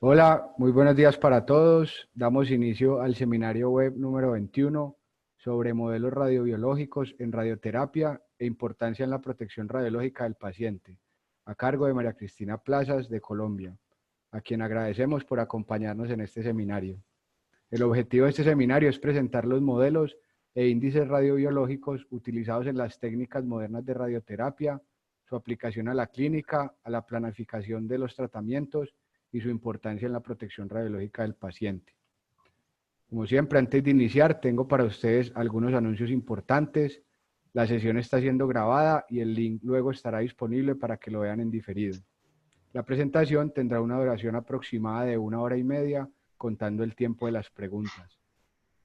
Hola, muy buenos días para todos. Damos inicio al seminario web número 21 sobre modelos radiobiológicos en radioterapia e importancia en la protección radiológica del paciente, a cargo de María Cristina Plazas de Colombia, a quien agradecemos por acompañarnos en este seminario. El objetivo de este seminario es presentar los modelos e índices radiobiológicos utilizados en las técnicas modernas de radioterapia, su aplicación a la clínica, a la planificación de los tratamientos y su importancia en la protección radiológica del paciente. Como siempre, antes de iniciar, tengo para ustedes algunos anuncios importantes. La sesión está siendo grabada y el link luego estará disponible para que lo vean en diferido. La presentación tendrá una duración aproximada de 1 hora y media, contando el tiempo de las preguntas.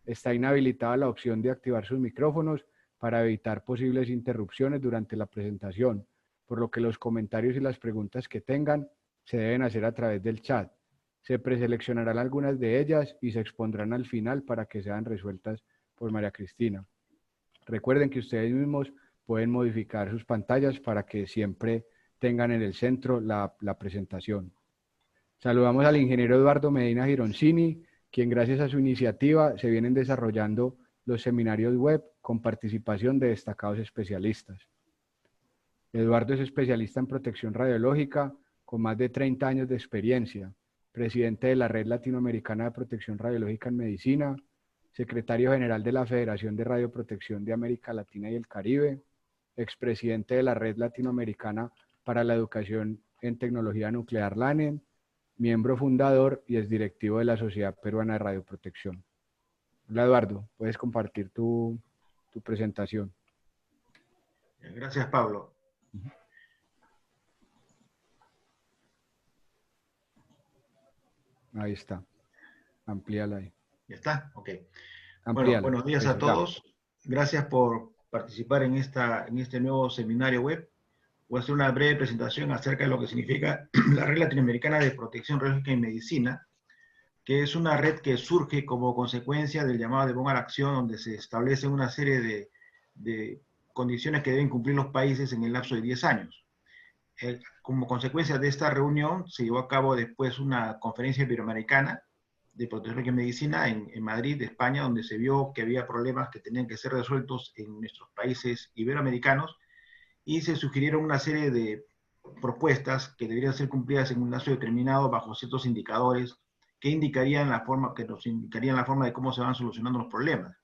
Está inhabilitada la opción de activar sus micrófonos para evitar posibles interrupciones durante la presentación, por lo que los comentarios y las preguntas que tengan se deben hacer a través del chat. Se preseleccionarán algunas de ellas y se expondrán al final para que sean resueltas por María Cristina. Recuerden que ustedes mismos pueden modificar sus pantallas para que siempre tengan en el centro la presentación. Saludamos al ingeniero Eduardo Medina Gironcini, quien gracias a su iniciativa se vienen desarrollando los seminarios web con participación de destacados especialistas. Eduardo es especialista en protección radiológica con más de 30 años de experiencia, presidente de la Red Latinoamericana de Protección Radiológica en Medicina, secretario general de la Federación de Radioprotección de América Latina y el Caribe, expresidente de la Red Latinoamericana para la Educación en Tecnología Nuclear LANEN, miembro fundador y es directivo de la Sociedad Peruana de Radioprotección. Hola Eduardo, puedes compartir tu presentación. Gracias, Pablo. Ahí está, amplíala ahí. ¿Ya está? Ok. Amplíala. Bueno, buenos días a todos. Gracias por participar en este nuevo seminario web. Voy a hacer una breve presentación acerca de lo que significa la Red Latinoamericana de Protección Radiológica en Medicina, que es una red que surge como consecuencia del llamado de Bonn a la acción, donde se establece una serie de condiciones que deben cumplir los países en el lapso de 10 años. Como consecuencia de esta reunión, se llevó a cabo después una conferencia iberoamericana de protección en medicina en Madrid, España, donde se vio que había problemas que tenían que ser resueltos en nuestros países iberoamericanos y se sugirieron una serie de propuestas que deberían ser cumplidas en un plazo determinado bajo ciertos indicadores que indicarían que nos indicarían la forma de cómo se van solucionando los problemas.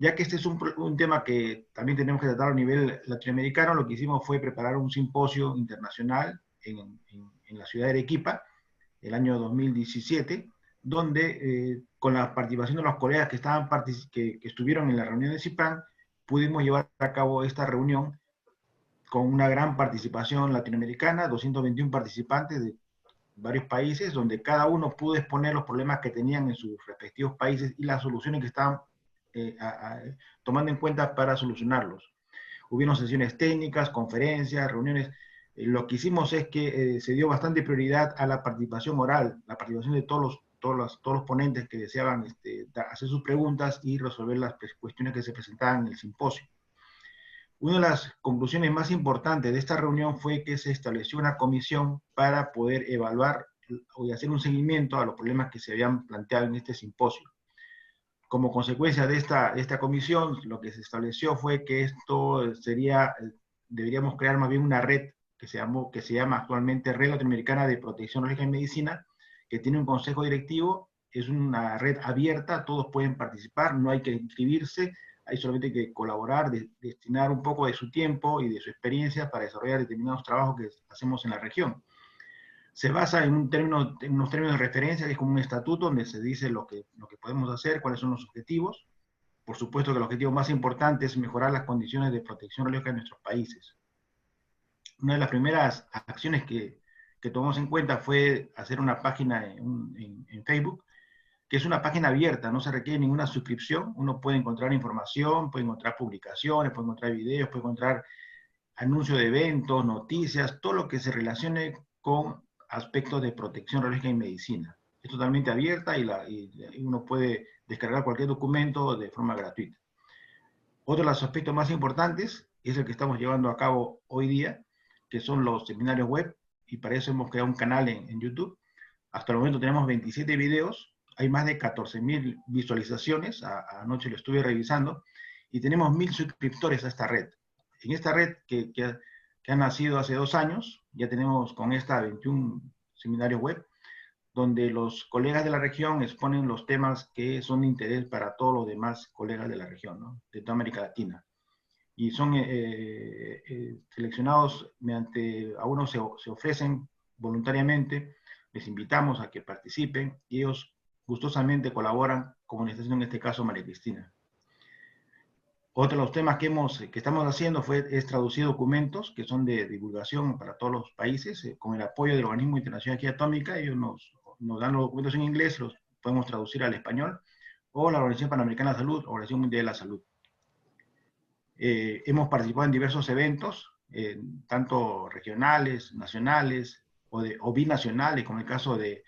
Ya que este es un tema que también tenemos que tratar a nivel latinoamericano, lo que hicimos fue preparar un simposio internacional en la ciudad de Arequipa, el año 2017, donde con la participación de los colegas que estuvieron en la reunión de CIPRAN, pudimos llevar a cabo esta reunión con una gran participación latinoamericana, 221 participantes de varios países, donde cada uno pudo exponer los problemas que tenían en sus respectivos países y las soluciones que estaban tomando en cuenta para solucionarlos. Hubieron sesiones técnicas, conferencias, reuniones. Lo que hicimos es que se dio bastante prioridad a la participación oral, la participación de todos los ponentes que deseaban hacer sus preguntas y resolver las cuestiones que se presentaban en el simposio. Una de las conclusiones más importantes de esta reunión fue que se estableció una comisión para poder evaluar y hacer un seguimiento a los problemas que se habían planteado en este simposio. Como consecuencia de esta comisión, lo que se estableció fue que deberíamos crear más bien una red que se llama actualmente Red Latinoamericana de Protección Radiológica en Medicina, que tiene un consejo directivo, es una red abierta, todos pueden participar, no hay que inscribirse, hay solamente que colaborar, destinar un poco de su tiempo y de su experiencia para desarrollar determinados trabajos que hacemos en la región. Se basa en unos términos de referencia, que es como un estatuto donde se dice lo que podemos hacer, cuáles son los objetivos. Por supuesto que el objetivo más importante es mejorar las condiciones de protección radiológica en nuestros países. Una de las primeras acciones que tomamos en cuenta fue hacer una página en Facebook, que es una página abierta, no se requiere ninguna suscripción, uno puede encontrar información, puede encontrar publicaciones, puede encontrar videos, puede encontrar anuncios de eventos, noticias, todo lo que se relacione con aspectos de protección radiológica en medicina. Es totalmente abierta y uno puede descargar cualquier documento de forma gratuita. Otro de los aspectos más importantes es el que estamos llevando a cabo hoy día, que son los seminarios web, y para eso hemos creado un canal en YouTube, Hasta el momento tenemos 27 videos, hay más de 14.000 visualizaciones, anoche lo estuve revisando, y tenemos 1.000 suscriptores a esta red. En esta red que ha nacido hace 2 años, ya tenemos con esta 21 seminarios web, donde los colegas de la región exponen los temas que son de interés para todos los demás colegas de la región, ¿no? De toda América Latina. Y son seleccionados mediante, algunos se ofrecen voluntariamente, les invitamos a que participen y ellos gustosamente colaboran, como en este caso María Cristina. Otro de los temas que estamos haciendo es traducir documentos que son de divulgación para todos los países, con el apoyo del Organismo Internacional de Energía Atómica. Ellos nos dan los documentos en inglés, los podemos traducir al español, o la Organización Panamericana de la Salud, Organización Mundial de la Salud. Hemos participado en diversos eventos, tanto regionales, nacionales, o binacionales, como el caso de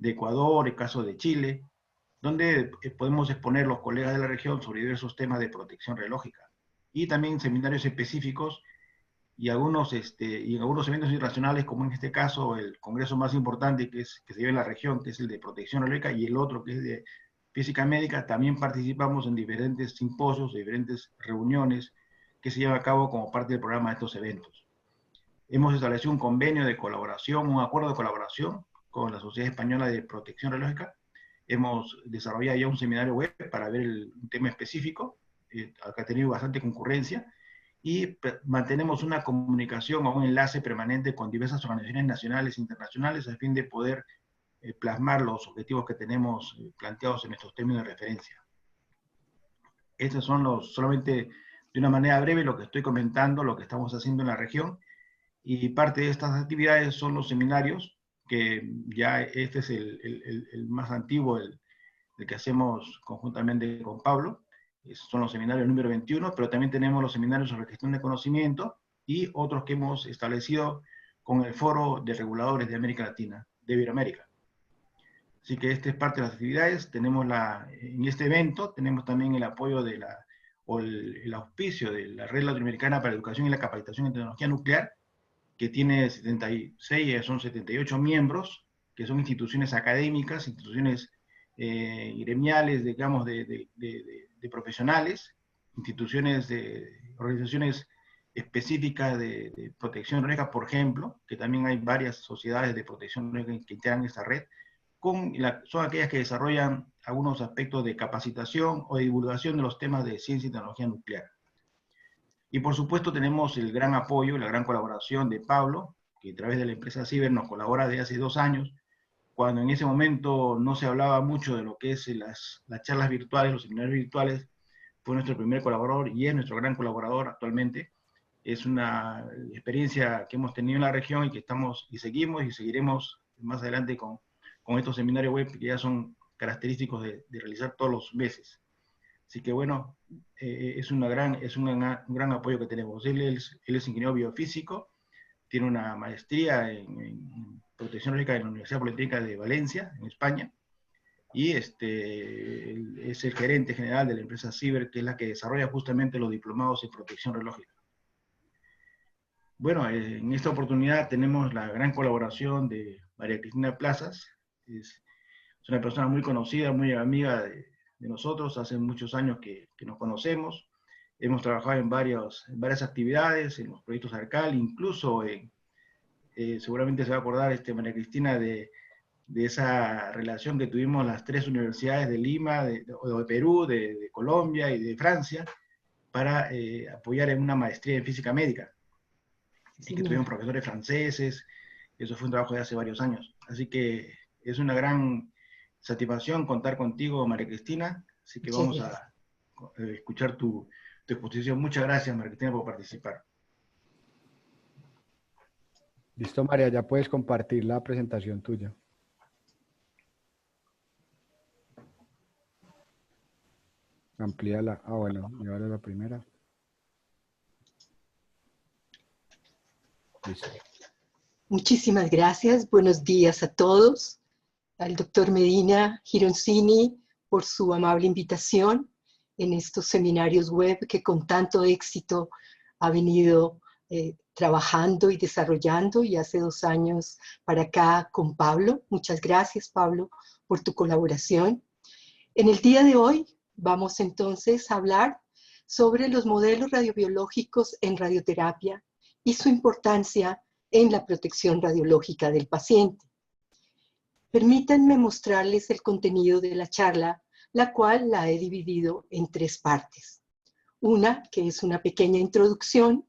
Ecuador, el caso de Chile, donde podemos exponer los colegas de la región sobre diversos temas de protección radiológica. Y también seminarios específicos y en algunos eventos internacionales, como en este caso el congreso más importante que se lleva en la región, que es el de protección radiológica, y el otro que es de física médica. También participamos en diferentes simposios, diferentes reuniones que se llevan a cabo como parte del programa de estos eventos. Hemos establecido un convenio de colaboración, un acuerdo de colaboración con la Sociedad Española de Protección Radiológica. Hemos desarrollado ya un seminario web para ver un tema específico, que ha tenido bastante concurrencia, y mantenemos una comunicación o un enlace permanente con diversas organizaciones nacionales e internacionales a fin de poder plasmar los objetivos que tenemos planteados en nuestros términos de referencia. Estos son solamente de una manera breve lo que estoy comentando, lo que estamos haciendo en la región, y parte de estas actividades son los seminarios, que ya este es el más antiguo, el que hacemos conjuntamente con Pablo. Son los seminarios número 21, pero también tenemos los seminarios sobre gestión de conocimiento y otros que hemos establecido con el Foro de Reguladores de América Latina, de Iberoamérica. Así que esta es parte de las actividades. En este evento tenemos también el apoyo el auspicio de la Red Latinoamericana para la Educación y la Capacitación en Tecnología Nuclear, que tiene 78 miembros, que son instituciones académicas, instituciones gremiales, digamos, de profesionales, organizaciones específicas de protección radiológica, por ejemplo, que también hay varias sociedades de protección radiológica que integran esta red, son aquellas que desarrollan algunos aspectos de capacitación o de divulgación de los temas de ciencia y tecnología nuclear. Y por supuesto tenemos el gran apoyo, la gran colaboración de Pablo, que a través de la empresa Ciber nos colabora desde hace 2 años, cuando en ese momento no se hablaba mucho de lo que es las charlas virtuales, los seminarios virtuales. Fue nuestro primer colaborador y es nuestro gran colaborador actualmente. Es una experiencia que hemos tenido en la región y que estamos y seguimos y seguiremos más adelante con estos seminarios web que ya son característicos de realizar todos los meses. Así que bueno, es un gran apoyo que tenemos. Él es ingeniero biofísico, tiene una maestría en protección radiológica en la Universidad Politécnica de Valencia, en España, y es el gerente general de la empresa Ciber, que es la que desarrolla justamente los diplomados en protección radiológica. Bueno, en esta oportunidad tenemos la gran colaboración de María Cristina Plazas. Es una persona muy conocida, muy amiga de nosotros, hace muchos años que nos conocemos. Hemos trabajado en varias actividades, en los proyectos ARCAL, incluso seguramente se va a acordar María Cristina de esa relación que tuvimos las 3 universidades de Lima, de Perú, de Colombia y de Francia, para apoyar en una maestría en física médica. Sí, que tuvimos profesores franceses. Eso fue un trabajo de hace varios años. Así que es una gran satisfacción contar contigo, María Cristina. Así que vamos a escuchar tu exposición. Muchas gracias, María Cristina, por participar. Listo, María, ya puedes compartir la presentación tuya. Amplíala. Ah, bueno, y ahora la primera. Listo. Muchísimas gracias. Buenos días a todos. Al doctor Medina Gironcini por su amable invitación en estos seminarios web que con tanto éxito ha venido trabajando y desarrollando, y hace 2 años para acá con Pablo. Muchas gracias, Pablo, por tu colaboración. En el día de hoy vamos entonces a hablar sobre los modelos radiobiológicos en radioterapia y su importancia en la protección radiológica del paciente. Permítanme mostrarles el contenido de la charla, la cual la he dividido en 3 partes. Una, que es una pequeña introducción,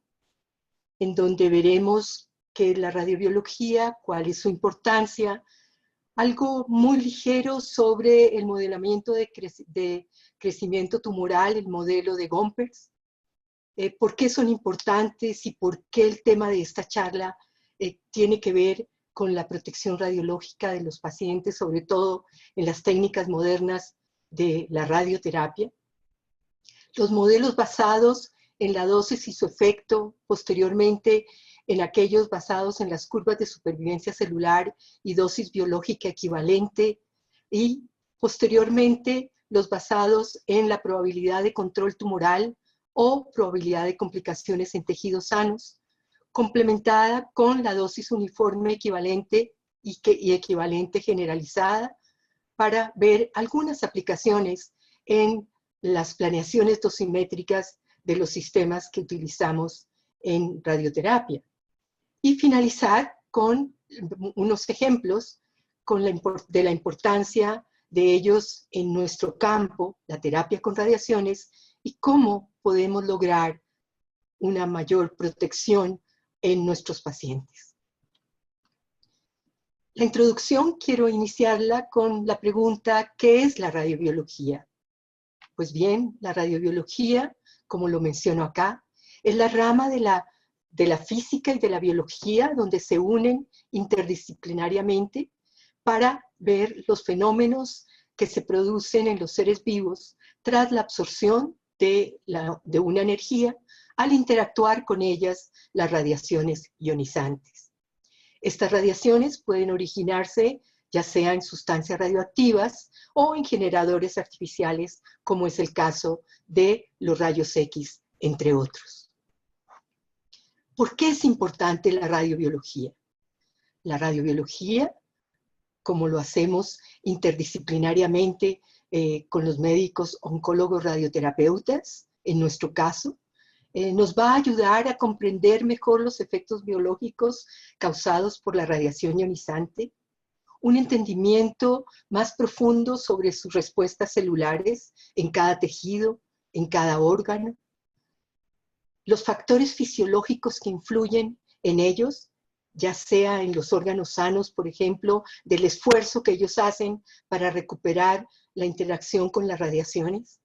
en donde veremos qué es la radiobiología, cuál es su importancia, algo muy ligero sobre el modelamiento de crecimiento tumoral, el modelo de Gompers, por qué son importantes y por qué el tema de esta charla tiene que ver con la protección radiológica de los pacientes, sobre todo en las técnicas modernas de la radioterapia. Los modelos basados en la dosis y su efecto, posteriormente en aquellos basados en las curvas de supervivencia celular y dosis biológica equivalente, y posteriormente los basados en la probabilidad de control tumoral o probabilidad de complicaciones en tejidos sanos, complementada con la dosis uniforme equivalente y equivalente generalizada, para ver algunas aplicaciones en las planeaciones dosimétricas de los sistemas que utilizamos en radioterapia. Y finalizar con unos ejemplos de la importancia de ellos en nuestro campo, la terapia con radiaciones, y cómo podemos lograr una mayor protección en nuestros pacientes. La introducción quiero iniciarla con la pregunta: ¿qué es la radiobiología? Pues bien, la radiobiología, como lo menciono acá, es la rama de la física y de la biología donde se unen interdisciplinariamente para ver los fenómenos que se producen en los seres vivos tras la absorción de una energía al interactuar con ellas las radiaciones ionizantes. Estas radiaciones pueden originarse ya sea en sustancias radioactivas o en generadores artificiales, como es el caso de los rayos X, entre otros. ¿Por qué es importante la radiobiología? La radiobiología, como lo hacemos interdisciplinariamente con los médicos oncólogos radioterapeutas, en nuestro caso, nos va a ayudar a comprender mejor los efectos biológicos causados por la radiación ionizante, un entendimiento más profundo sobre sus respuestas celulares en cada tejido, en cada órgano, los factores fisiológicos que influyen en ellos, ya sea en los órganos sanos, por ejemplo, del esfuerzo que ellos hacen para recuperar la interacción con las radiaciones.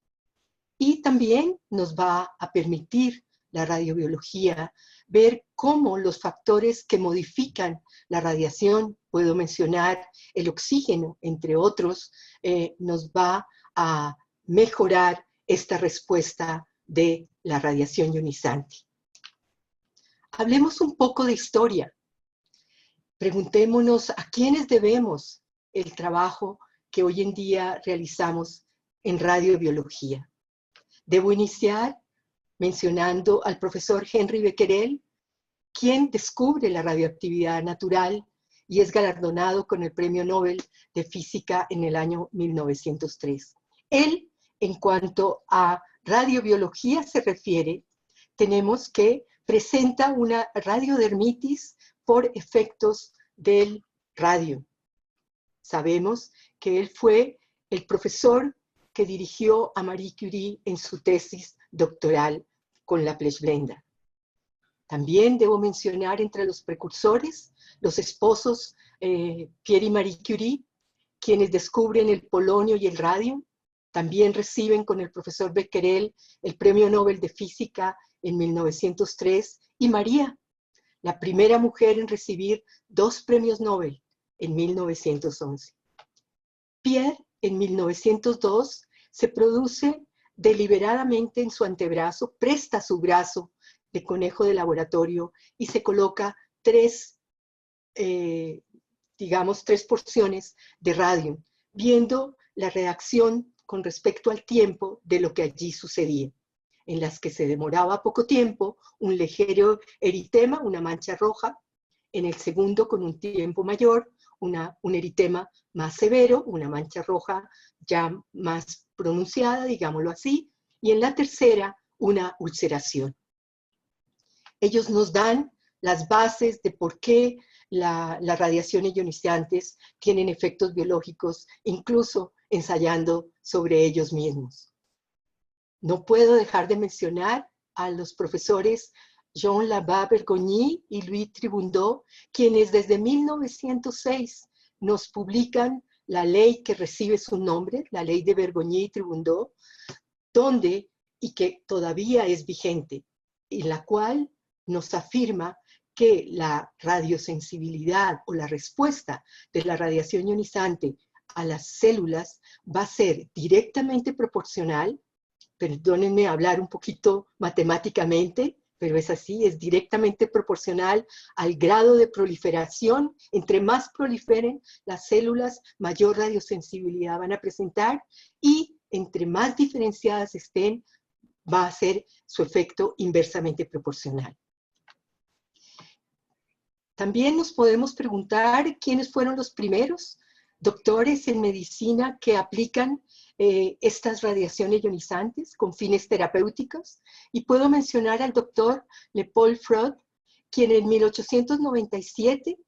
Y también nos va a permitir la radiobiología ver cómo los factores que modifican la radiación, puedo mencionar el oxígeno, entre otros, nos va a mejorar esta respuesta de la radiación ionizante. Hablemos un poco de historia. Preguntémonos a quiénes debemos el trabajo que hoy en día realizamos en radiobiología. Debo iniciar mencionando al profesor Henri Becquerel, quien descubre la radioactividad natural y es galardonado con el Premio Nobel de Física en el año 1903. Él, en cuanto a radiobiología se refiere, tenemos que presenta una radiodermitis por efectos del radio. Sabemos que él fue el profesor que dirigió a Marie Curie en su tesis doctoral con la Blenda. También debo mencionar entre los precursores los esposos Pierre y Marie Curie, quienes descubren el polonio y el radio. También reciben con el profesor Becquerel el Premio Nobel de Física en 1903, y María, la primera mujer en recibir 2 premios Nobel en 1911. Pierre, en 1902, se produce deliberadamente en su antebrazo, presta su brazo de conejo de laboratorio y se coloca 3 porciones de radio, viendo la reacción con respecto al tiempo de lo que allí sucedía. en las que se demoraba poco tiempo, un ligero eritema, una mancha roja, en el segundo con un tiempo mayor, un eritema más severo, una mancha roja ya más pronunciada, digámoslo así, y en la tercera una ulceración. Ellos nos dan las bases de por qué las radiaciones ionizantes tienen efectos biológicos, incluso ensayando sobre ellos mismos. No puedo dejar de mencionar a los profesores Jean Labat-Vergogny y Louis Tribundot, quienes desde 1906 nos publican la ley que recibe su nombre, la ley de Vergogny y Tribundot, donde, y que todavía es vigente, en la cual nos afirma que la radiosensibilidad o la respuesta de la radiación ionizante a las células va a ser directamente proporcional. Perdónenme hablar un poquito matemáticamente, pero es así, es directamente proporcional al grado de proliferación. Entre más proliferen las células, mayor radiosensibilidad van a presentar, y entre más diferenciadas estén, va a ser su efecto inversamente proporcional. También nos podemos preguntar quiénes fueron los primeros doctores en medicina que aplican estas radiaciones ionizantes con fines terapéuticos, y puedo mencionar al doctor Leopold Freud, quien en 1897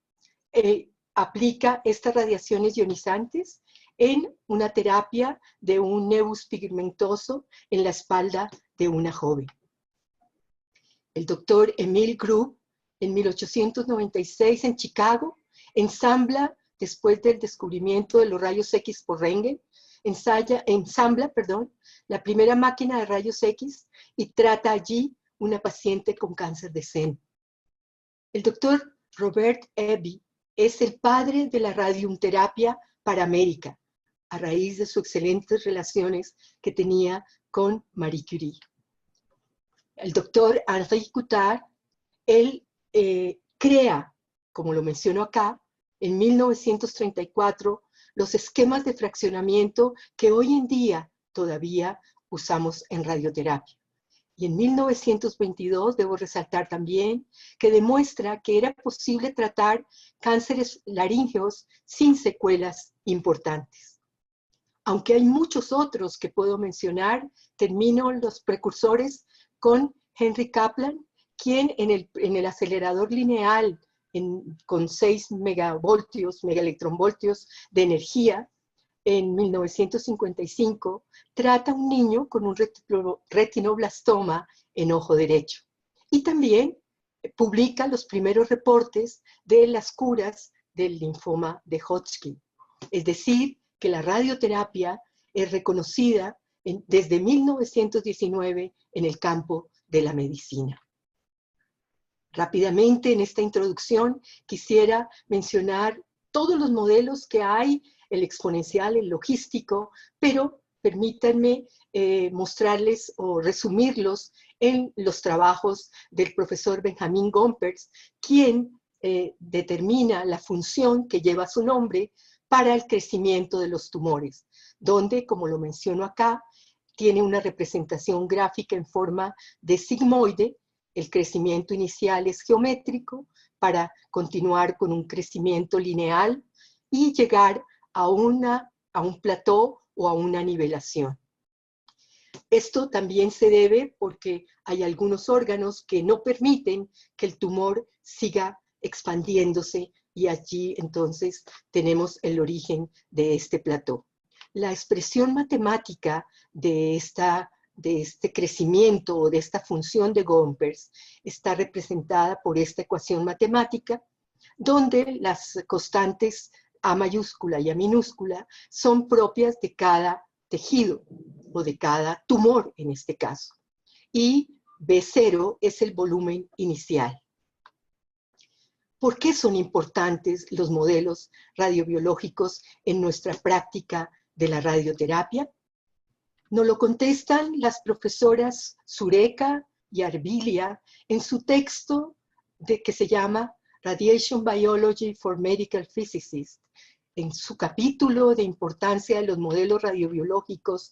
aplica estas radiaciones ionizantes en una terapia de un nevus pigmentoso en la espalda de una joven. El doctor Emil Grube, en 1896 en Chicago, ensambla, después del descubrimiento de los rayos X por Röntgen, ensambla la primera máquina de rayos X y trata allí una paciente con cáncer de seno. El doctor Robert Eby es el padre de la radiumterapia para América, a raíz de sus excelentes relaciones que tenía con Marie Curie. El doctor Henri Coutard, él crea, como lo menciono acá, en 1934, los esquemas de fraccionamiento que hoy en día todavía usamos en radioterapia. Y en 1922, debo resaltar también, que demuestra que era posible tratar cánceres laríngeos sin secuelas importantes. Aunque hay muchos otros que puedo mencionar, termino los precursores con Henry Kaplan, quien en el acelerador lineal con 6 megaelectronvoltios de energía, en 1955, trata a un niño con un retinoblastoma en ojo derecho. Y también publica los primeros reportes de las curas del linfoma de Hodgkin. Es decir, que la radioterapia es reconocida desde 1919 en el campo de la medicina. Rápidamente, en esta introducción, quisiera mencionar todos los modelos que hay, el exponencial, el logístico, pero permítanme mostrarles o resumirlos en los trabajos del profesor Benjamin Gompertz, quien determina la función que lleva su nombre para el crecimiento de los tumores, donde, como lo menciono acá, tiene una representación gráfica en forma de sigmoide. El crecimiento inicial es geométrico para continuar con un crecimiento lineal y llegar a un plató o a una nivelación. Esto también se debe porque hay algunos órganos que no permiten que el tumor siga expandiéndose, y allí entonces tenemos el origen de este plató. La expresión matemática de este crecimiento o de esta función de Gompertz está representada por esta ecuación matemática, donde las constantes A mayúscula y A minúscula son propias de cada tejido o de cada tumor en este caso. Y B0 es el volumen inicial. ¿Por qué son importantes los modelos radiobiológicos en nuestra práctica de la radioterapia? Nos lo contestan las profesoras Sureka y Arbilia en su texto que se llama Radiation Biology for Medical Physicists. En su capítulo de importancia de los modelos radiobiológicos,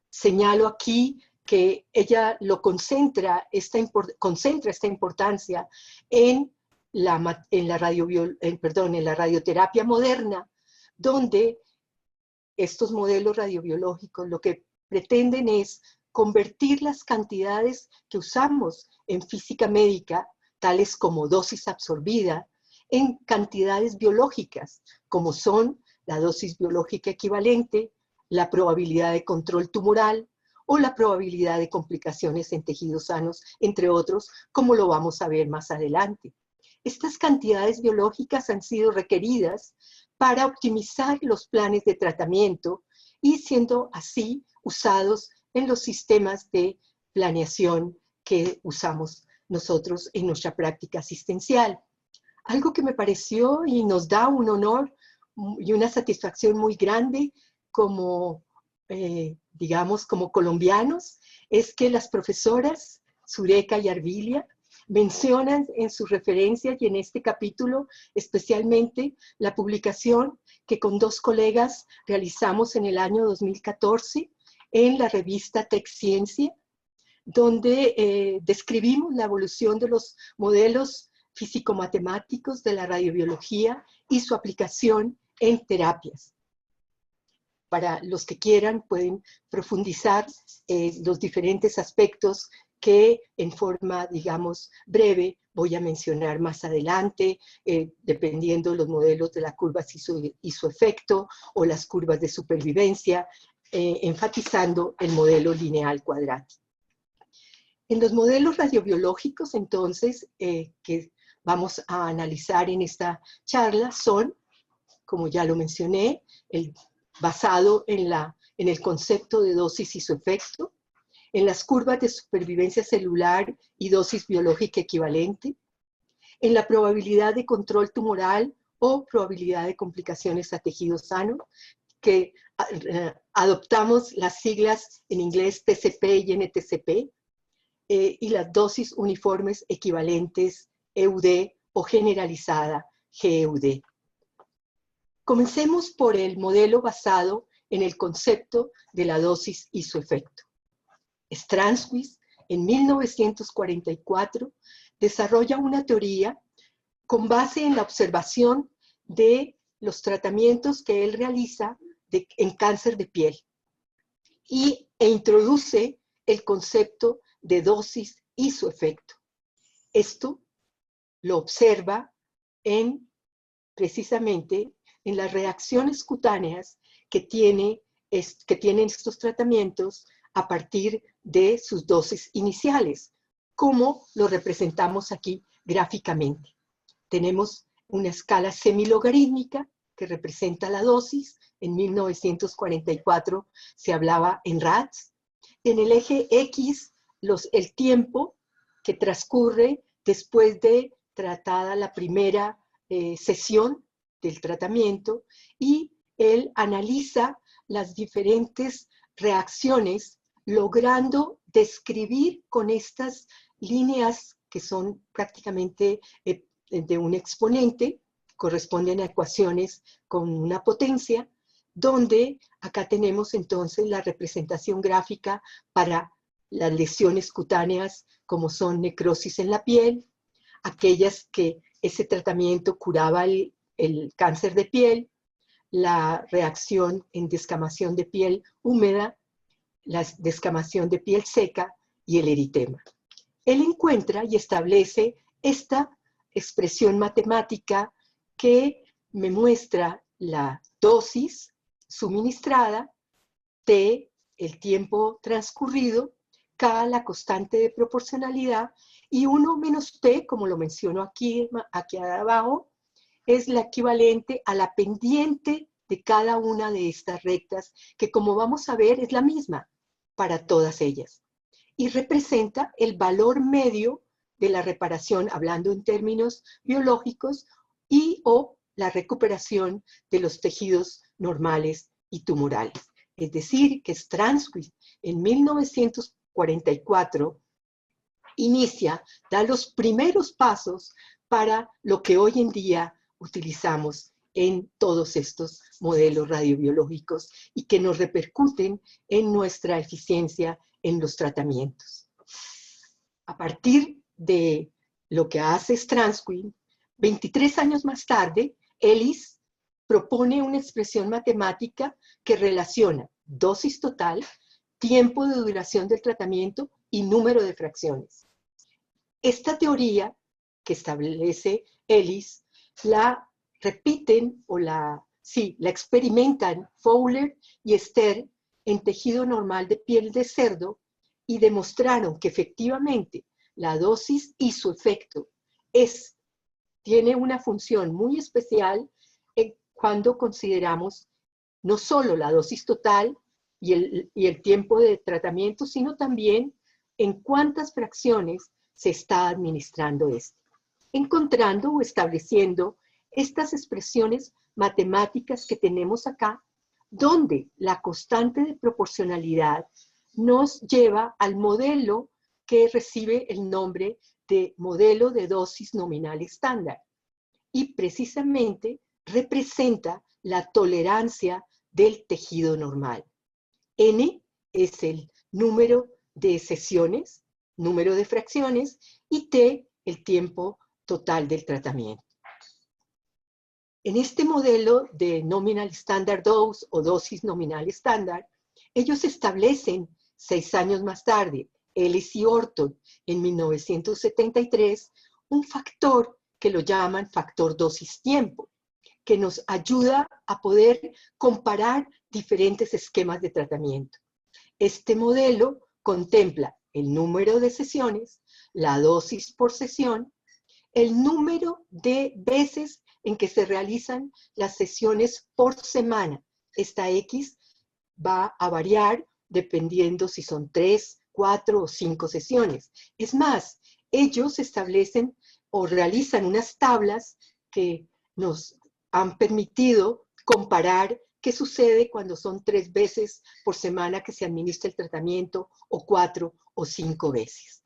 señalo aquí que ella lo concentra esta importancia en la radioterapia moderna, donde estos modelos radiobiológicos lo que pretenden es convertir las cantidades que usamos en física médica, tales como dosis absorbida, en cantidades biológicas, como son la dosis biológica equivalente, la probabilidad de control tumoral o la probabilidad de complicaciones en tejidos sanos, entre otros, como lo vamos a ver más adelante. Estas cantidades biológicas han sido requeridas para optimizar los planes de tratamiento y siendo así usados en los sistemas de planeación que usamos nosotros en nuestra práctica asistencial. Algo que me pareció y nos da un honor y una satisfacción muy grande como, digamos, como colombianos, es que las profesoras Sureca y Arvilia mencionan en sus referencias y en este capítulo especialmente la publicación que con dos colegas realizamos en el año 2014 en la revista TechCiencia, donde describimos la evolución de los modelos físico-matemáticos de la radiobiología y su aplicación en terapias. Para los que quieran pueden profundizar los diferentes aspectos que en forma, digamos, breve voy a mencionar más adelante, dependiendo de los modelos de las curvas y su efecto, o las curvas de supervivencia, enfatizando el modelo lineal cuadrático. En los modelos radiobiológicos, entonces, que vamos a analizar en esta charla, son, como ya lo mencioné, basado en el concepto de dosis y su efecto, en las curvas de supervivencia celular y dosis biológica equivalente, en la probabilidad de control tumoral o probabilidad de complicaciones a tejido sano, que adoptamos las siglas en inglés TCP y NTCP, y las dosis uniformes equivalentes EUD o generalizada GEUD. Comencemos por el modelo basado en el concepto de la dosis y su efecto. Strandquist, en 1944, desarrolla una teoría con base en la observación de los tratamientos que él realiza en cáncer de piel e introduce el concepto de dosis y su efecto. Esto lo observa precisamente en las reacciones cutáneas que tienen estos tratamientos a partir de sus dosis iniciales, como lo representamos aquí gráficamente. Tenemos una escala semilogarítmica que representa la dosis. En 1944 se hablaba en rats. En el eje X, el tiempo que transcurre después de tratada la primera sesión del tratamiento, y él analiza las diferentes reacciones, logrando describir con estas líneas que son prácticamente de un exponente, corresponden a ecuaciones con una potencia, donde acá tenemos entonces la representación gráfica para las lesiones cutáneas como son necrosis en la piel, aquellas que ese tratamiento curaba el cáncer de piel, la reacción en descamación de piel húmeda, la descamación de piel seca y el eritema. Él encuentra y establece esta expresión matemática que me muestra la dosis suministrada, T, el tiempo transcurrido, K, la constante de proporcionalidad, y 1 menos T, como lo menciono aquí abajo, es la equivalente a la pendiente de cada una de estas rectas, que como vamos a ver es la misma para todas ellas. Y representa el valor medio de la reparación, hablando en términos biológicos, y o la recuperación de los tejidos normales y tumorales. Es decir, que Strandquist en 1944 da los primeros pasos para lo que hoy en día utilizamos en todos estos modelos radiobiológicos y que nos repercuten en nuestra eficiencia en los tratamientos. A partir de lo que hace Stransky, 23 años más tarde, Ellis propone una expresión matemática que relaciona dosis total, tiempo de duración del tratamiento y número de fracciones. Esta teoría que establece Ellis la repiten o la experimentan Fowler y Esther en tejido normal de piel de cerdo y demostraron que efectivamente la dosis y su efecto tiene una función muy especial cuando consideramos no solo la dosis total y el tiempo de tratamiento, sino también en cuántas fracciones se está administrando esto, encontrando o estableciendo estas expresiones matemáticas que tenemos acá, donde la constante de proporcionalidad nos lleva al modelo que recibe el nombre de modelo de dosis nominal estándar y precisamente representa la tolerancia del tejido normal. N es el número de sesiones, número de fracciones, y T el tiempo total del tratamiento. En este modelo de nominal standard dose o dosis nominal estándar, ellos establecen 6 años más tarde, Ellis y Orton, en 1973, un factor que lo llaman factor dosis-tiempo, que nos ayuda a poder comparar diferentes esquemas de tratamiento. Este modelo contempla el número de sesiones, la dosis por sesión, el número de veces en que se realizan las sesiones por semana. Esta X va a variar dependiendo si son 3, 4 o 5 sesiones. Es más, ellos establecen o realizan unas tablas que nos han permitido comparar qué sucede cuando son 3 veces por semana que se administra el tratamiento o 4 o 5 veces.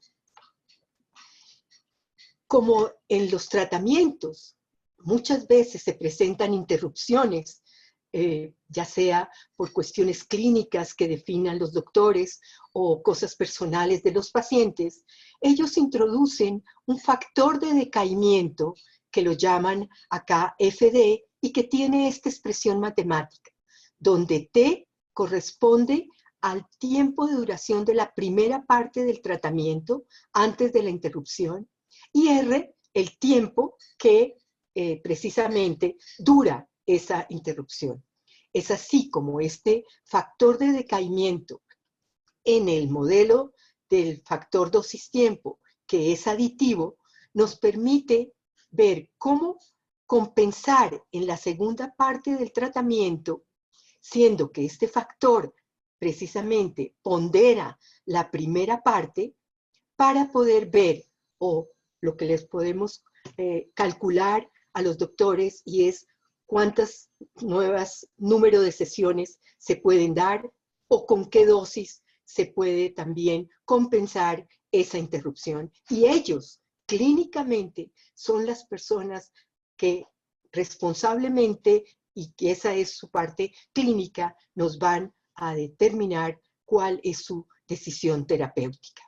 Como en los tratamientos muchas veces se presentan interrupciones, ya sea por cuestiones clínicas que definan los doctores o cosas personales de los pacientes, ellos introducen un factor de decaimiento que lo llaman acá FD y que tiene esta expresión matemática, donde T corresponde al tiempo de duración de la primera parte del tratamiento antes de la interrupción y R el tiempo que precisamente dura esa interrupción. Es así como este factor de decaimiento en el modelo del factor dosis-tiempo, que es aditivo, nos permite ver cómo compensar en la segunda parte del tratamiento, siendo que este factor precisamente pondera la primera parte para poder ver, o lo que les podemos calcular a los doctores, y es cuántas nuevas número de sesiones se pueden dar o con qué dosis se puede también compensar esa interrupción. Y ellos, clínicamente, son las personas que responsablemente, y que esa es su parte clínica, nos van a determinar cuál es su decisión terapéutica.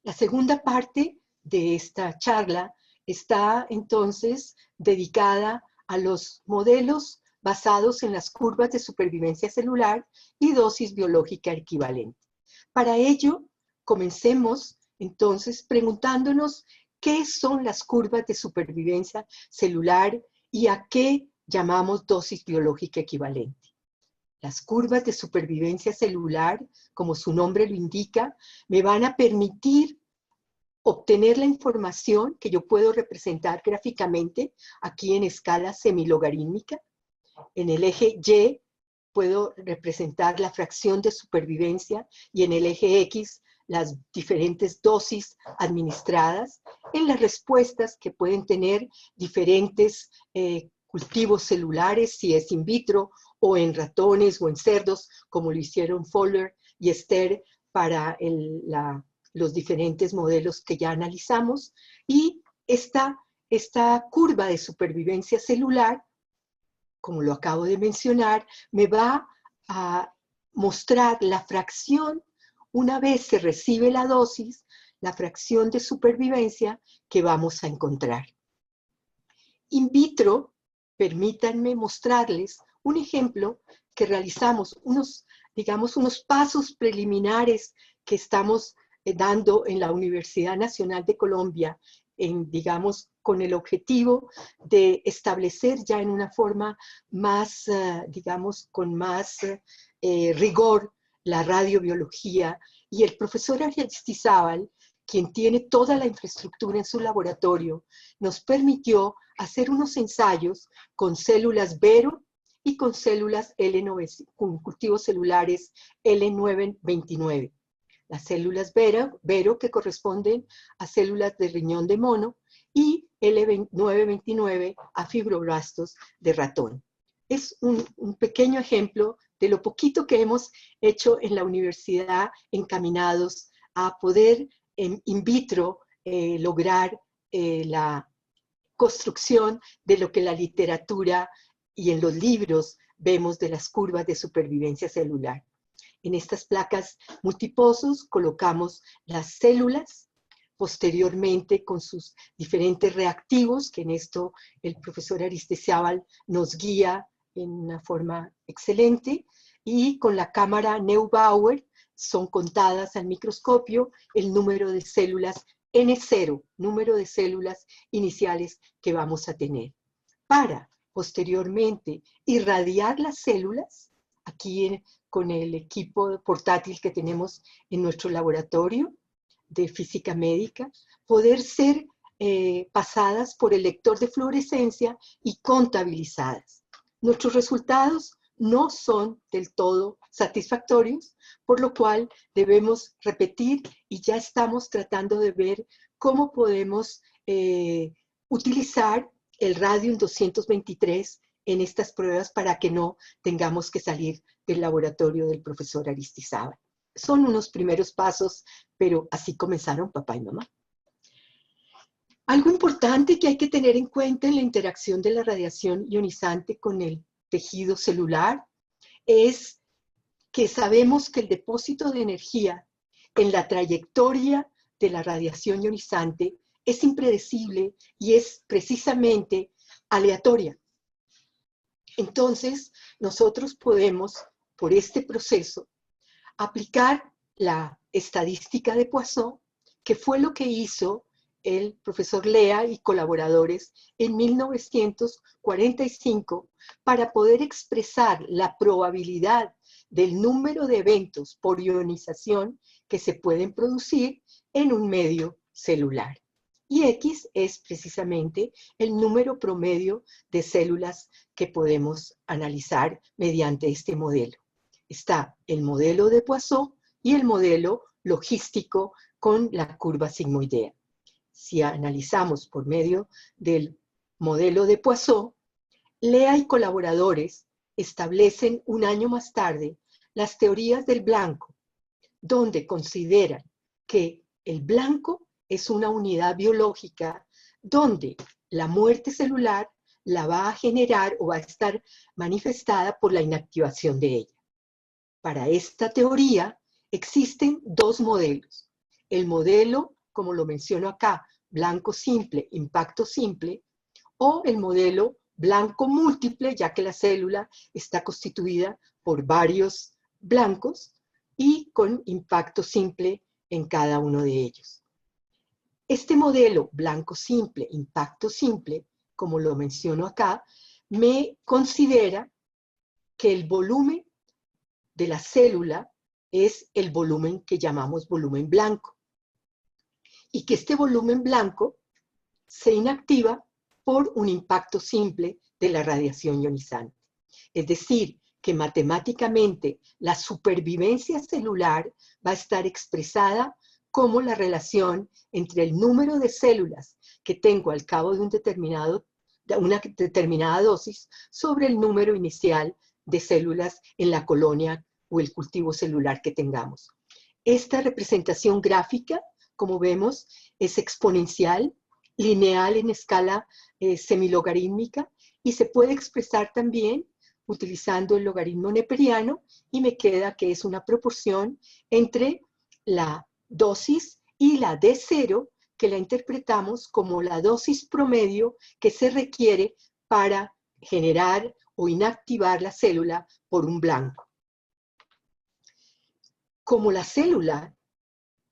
La segunda parte de esta charla está entonces dedicada a los modelos basados en las curvas de supervivencia celular y dosis biológica equivalente. Para ello, comencemos entonces preguntándonos qué son las curvas de supervivencia celular y a qué llamamos dosis biológica equivalente. Las curvas de supervivencia celular, como su nombre lo indica, me van a permitir obtener la información que yo puedo representar gráficamente aquí en escala semilogarítmica. En el eje Y puedo representar la fracción de supervivencia y en el eje X las diferentes dosis administradas en las respuestas que pueden tener diferentes cultivos celulares, si es in vitro o en ratones o en cerdos, como lo hicieron Fowler y Esther para los diferentes modelos que ya analizamos. Y esta curva de supervivencia celular, como lo acabo de mencionar, me va a mostrar la fracción una vez se recibe la dosis, la fracción de supervivencia que vamos a encontrar. In vitro, permítanme mostrarles un ejemplo que realizamos, unos pasos preliminares que estamos dando en la Universidad Nacional de Colombia, con el objetivo de establecer ya en una forma más, con más rigor la radiobiología. Y el profesor Aristizábal, quien tiene toda la infraestructura en su laboratorio, nos permitió hacer unos ensayos con células Vero y con células L9, con cultivos celulares L929. Las células Vero que corresponden a células de riñón de mono y L929 a fibroblastos de ratón. Es un pequeño ejemplo de lo poquito que hemos hecho en la universidad encaminados a poder in vitro lograr la construcción de lo que la literatura y en los libros vemos de las curvas de supervivencia celular. En estas placas multipozos colocamos las células, posteriormente con sus diferentes reactivos, que en esto el profesor Aristizábal nos guía en una forma excelente, y con la cámara Neubauer son contadas al microscopio el número de células N0, número de células iniciales que vamos a tener. Para posteriormente irradiar las células, aquí con el equipo portátil que tenemos en nuestro laboratorio de física médica, poder ser pasadas por el lector de fluorescencia y contabilizadas. Nuestros resultados no son del todo satisfactorios, por lo cual debemos repetir y ya estamos tratando de ver cómo podemos utilizar el radium 223 en estas pruebas para que no tengamos que salir del laboratorio del profesor Aristizábal. Son unos primeros pasos, pero así comenzaron papá y mamá. Algo importante que hay que tener en cuenta en la interacción de la radiación ionizante con el tejido celular es que sabemos que el depósito de energía en la trayectoria de la radiación ionizante es impredecible y es precisamente aleatoria. Entonces, nosotros podemos, por este proceso, aplicar la estadística de Poisson, que fue lo que hizo el profesor Lea y colaboradores en 1945 para poder expresar la probabilidad del número de eventos por ionización que se pueden producir en un medio celular. Y X es precisamente el número promedio de células que podemos analizar mediante este modelo. Está el modelo de Poisson y el modelo logístico con la curva sigmoidea. Si analizamos por medio del modelo de Poisson, Lea y colaboradores establecen un año más tarde las teorías del blanco, donde consideran que el blanco es una unidad biológica donde la muerte celular la va a generar o va a estar manifestada por la inactivación de ella. Para esta teoría existen dos modelos. El modelo, como lo menciono acá, blanco simple, impacto simple, o el modelo blanco múltiple, ya que la célula está constituida por varios blancos y con impacto simple en cada uno de ellos. Este modelo blanco simple, impacto simple, como lo menciono acá, me considera que el volumen de la célula es el volumen que llamamos volumen blanco. Y que este volumen blanco se inactiva por un impacto simple de la radiación ionizante. Es decir, que matemáticamente la supervivencia celular va a estar expresada como la relación entre el número de células que tengo al cabo de una determinada dosis sobre el número inicial de células en la colonia o el cultivo celular que tengamos. Esta representación gráfica, como vemos, es exponencial, lineal en escala semilogarítmica y se puede expresar también utilizando el logaritmo neperiano y me queda que es una proporción entre la dosis, y la D0, que la interpretamos como la dosis promedio que se requiere para generar o inactivar la célula por un blanco. Como la célula,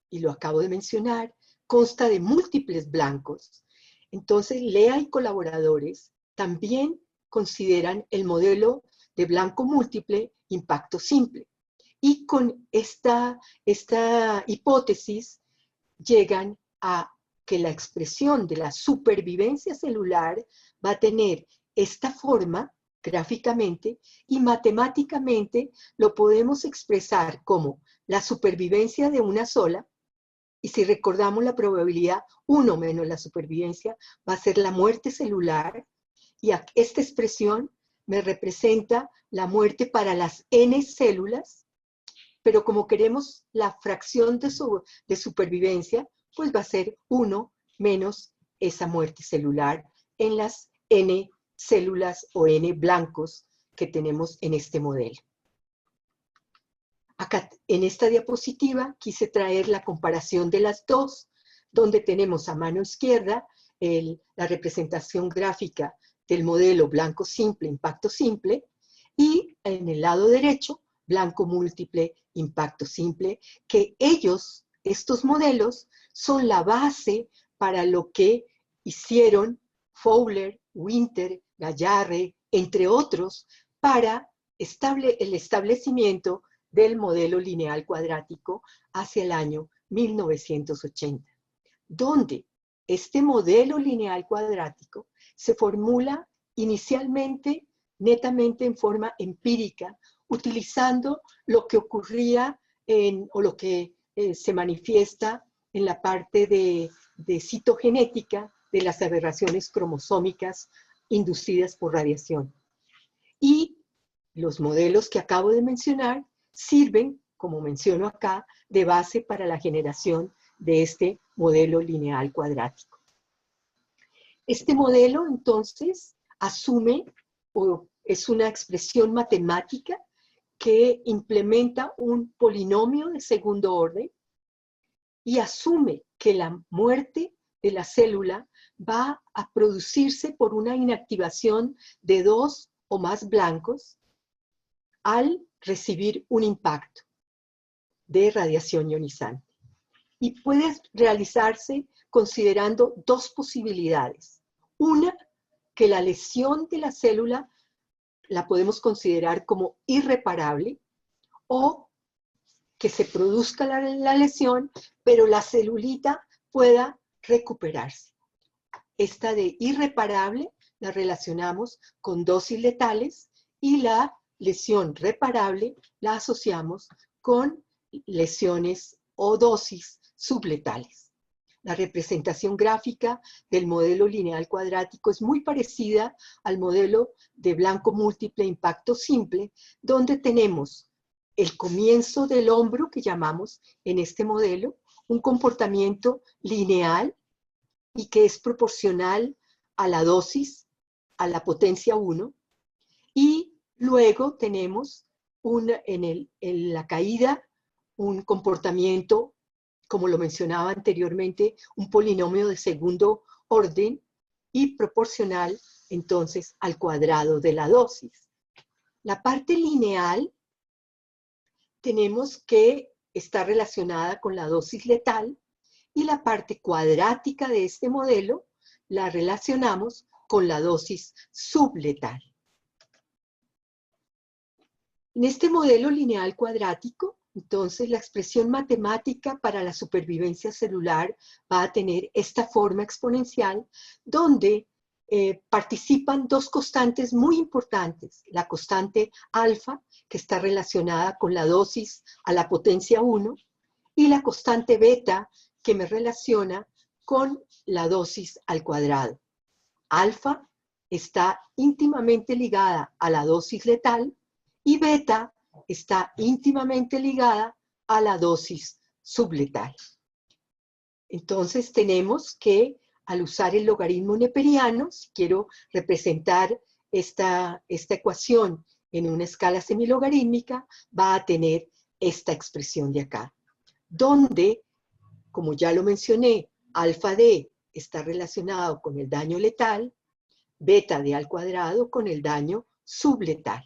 y lo acabo de mencionar, consta de múltiples blancos, entonces Lea y colaboradores también consideran el modelo de blanco múltiple impacto simple. Y con esta hipótesis llegan a que la expresión de la supervivencia celular va a tener esta forma gráficamente, y matemáticamente lo podemos expresar como la supervivencia de una sola, y si recordamos la probabilidad 1 menos la supervivencia va a ser la muerte celular, y esta expresión me representa la muerte para las n células, pero como queremos la fracción de supervivencia, pues va a ser 1 menos esa muerte celular en las n células o n blancos que tenemos en este modelo. Acá en esta diapositiva quise traer la comparación de las dos, donde tenemos a mano izquierda la representación gráfica del modelo blanco simple, impacto simple, y en el lado derecho, blanco múltiple, impacto simple, que estos modelos, son la base para lo que hicieron Fowler, Winter, Gallarre, entre otros, para el establecimiento del modelo lineal cuadrático hacia el año 1980, donde este modelo lineal cuadrático se formula inicialmente netamente en forma empírica, utilizando lo que ocurría o lo que se manifiesta en la parte de citogenética de las aberraciones cromosómicas inducidas por radiación. Y los modelos que acabo de mencionar sirven, como menciono acá, de base para la generación de este modelo lineal cuadrático. Este modelo, entonces, asume, o es una expresión matemática que implementa un polinomio de segundo orden y asume que la muerte de la célula va a producirse por una inactivación de 2 o más blancos al recibir un impacto de radiación ionizante. Y puede realizarse considerando dos posibilidades. Una, que la lesión de la célula la podemos considerar como irreparable, o que se produzca la lesión, pero la celulita pueda recuperarse. Esta de irreparable la relacionamos con dosis letales, y la lesión reparable la asociamos con lesiones o dosis subletales. La representación gráfica del modelo lineal cuadrático es muy parecida al modelo de blanco múltiple impacto simple, donde tenemos el comienzo del hombro, que llamamos en este modelo, un comportamiento lineal y que es proporcional a la dosis, a la potencia 1, y luego tenemos en la caída un comportamiento, como lo mencionaba anteriormente, un polinomio de segundo orden y proporcional entonces al cuadrado de la dosis. La parte lineal tenemos que está relacionada con la dosis letal, y la parte cuadrática de este modelo la relacionamos con la dosis subletal. En este modelo lineal cuadrático, entonces la expresión matemática para la supervivencia celular va a tener esta forma exponencial, donde participan dos constantes muy importantes: la constante alfa, que está relacionada con la dosis a la potencia 1, y la constante beta, que me relaciona con la dosis al cuadrado. Alfa está íntimamente ligada a la dosis letal, y beta está íntimamente ligada a la dosis subletal. Entonces tenemos que, al usar el logaritmo neperiano, si quiero representar esta ecuación en una escala semilogarítmica, va a tener esta expresión de acá. donde, como ya lo mencioné, alfa D está relacionado con el daño letal, beta D al cuadrado con el daño subletal.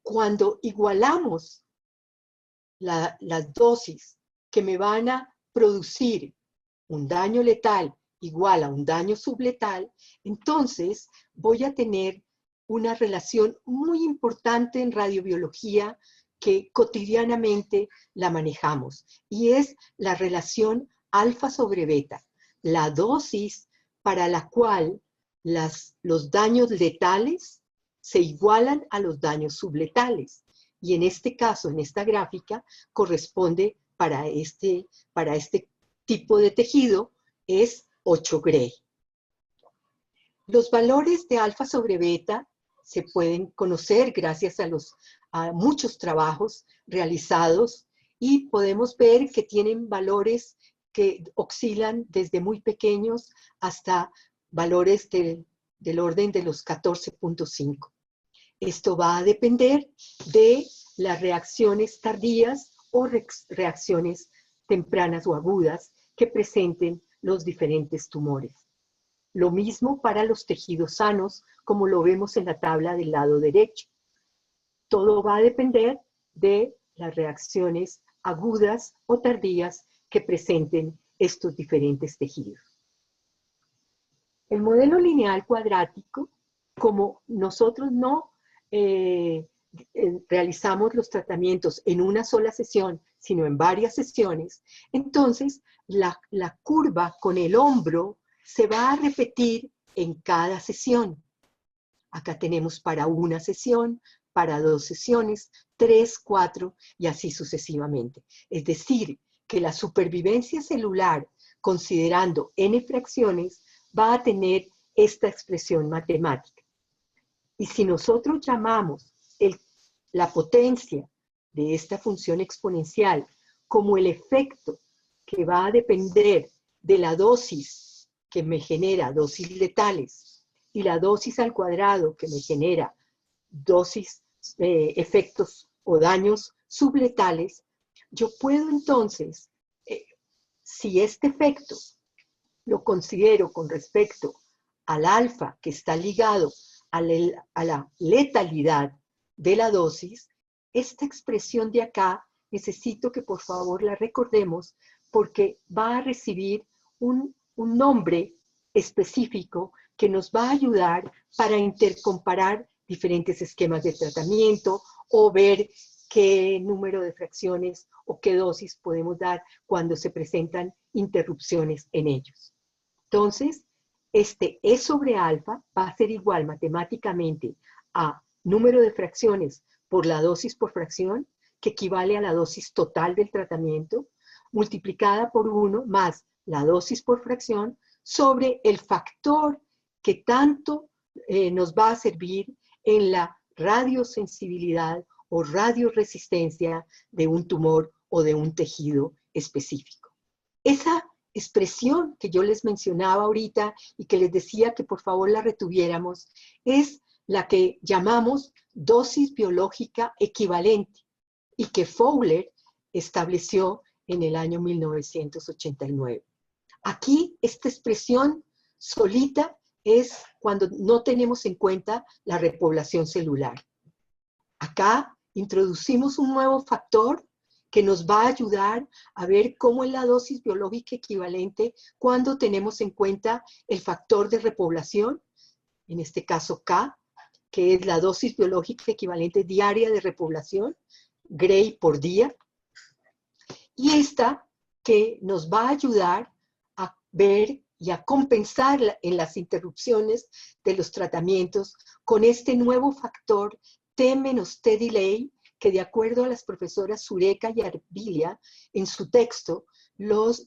Cuando igualamos las dosis que me van a producir un daño letal igual a un daño subletal, entonces voy a tener una relación muy importante en radiobiología que cotidianamente la manejamos, y es la relación alfa sobre beta, la dosis para la cual los daños letales se igualan a los daños subletales. Y en este caso, en esta gráfica, corresponde para este tipo de tejido, es 8 Gray. Los valores de alfa sobre beta se pueden conocer gracias a muchos trabajos realizados, y podemos ver que tienen valores que oscilan desde muy pequeños hasta valores del orden de los 14.5. Esto va a depender de las reacciones tardías o reacciones tempranas o agudas que presenten los diferentes tumores. Lo mismo para los tejidos sanos, como lo vemos en la tabla del lado derecho. Todo va a depender de las reacciones agudas o tardías que presenten estos diferentes tejidos. El modelo lineal cuadrático, como nosotros no realizamos los tratamientos en una sola sesión, sino en varias sesiones, entonces la curva con el hombro se va a repetir en cada sesión. Acá tenemos para una sesión, para 2 sesiones, 3, 4 y así sucesivamente. Es decir, que la supervivencia celular, considerando n fracciones, va a tener esta expresión matemática. Y si nosotros llamamos la potencia de esta función exponencial como el efecto que va a depender de la dosis que me genera dosis letales y la dosis al cuadrado que me genera efectos o daños subletales, yo puedo entonces, si este efecto lo considero con respecto al alfa que está ligado a la letalidad de la dosis, esta expresión de acá necesito que por favor la recordemos, porque va a recibir un nombre específico que nos va a ayudar para intercomparar diferentes esquemas de tratamiento o ver qué número de fracciones o qué dosis podemos dar cuando se presentan interrupciones en ellos. Entonces, este E sobre alfa va a ser igual matemáticamente a número de fracciones por la dosis por fracción, que equivale a la dosis total del tratamiento, multiplicada por 1 más la dosis por fracción sobre el factor que tanto nos va a servir en la radiosensibilidad o radioresistencia de un tumor o de un tejido específico. Esa expresión que yo les mencionaba ahorita y que les decía que por favor la retuviéramos, es la que llamamos dosis biológica equivalente y que Fowler estableció en el año 1989. Aquí esta expresión solita es cuando no tenemos en cuenta la repoblación celular. Acá introducimos un nuevo factor que nos va a ayudar a ver cómo es la dosis biológica equivalente cuando tenemos en cuenta el factor de repoblación, en este caso K, que es la dosis biológica equivalente diaria de repoblación, Gray por día, y esta que nos va a ayudar a ver y a compensar en las interrupciones de los tratamientos con este nuevo factor T-T delay, que de acuerdo a las profesoras Sureca y Arbilia, en su texto los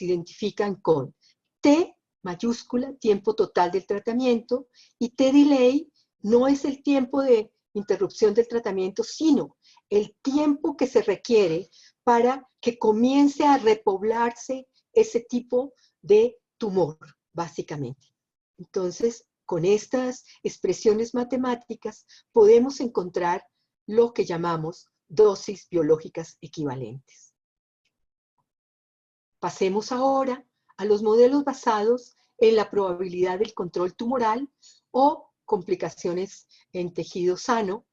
identifican con T mayúscula, tiempo total del tratamiento, y T delay no es el tiempo de interrupción del tratamiento, sino el tiempo que se requiere para que comience a repoblarse ese tipo de tumor, básicamente. Entonces, con estas expresiones matemáticas podemos encontrar lo que llamamos dosis biológicas equivalentes. Pasemos ahora a los modelos basados en la probabilidad del control tumoral o complicaciones en tejido sano,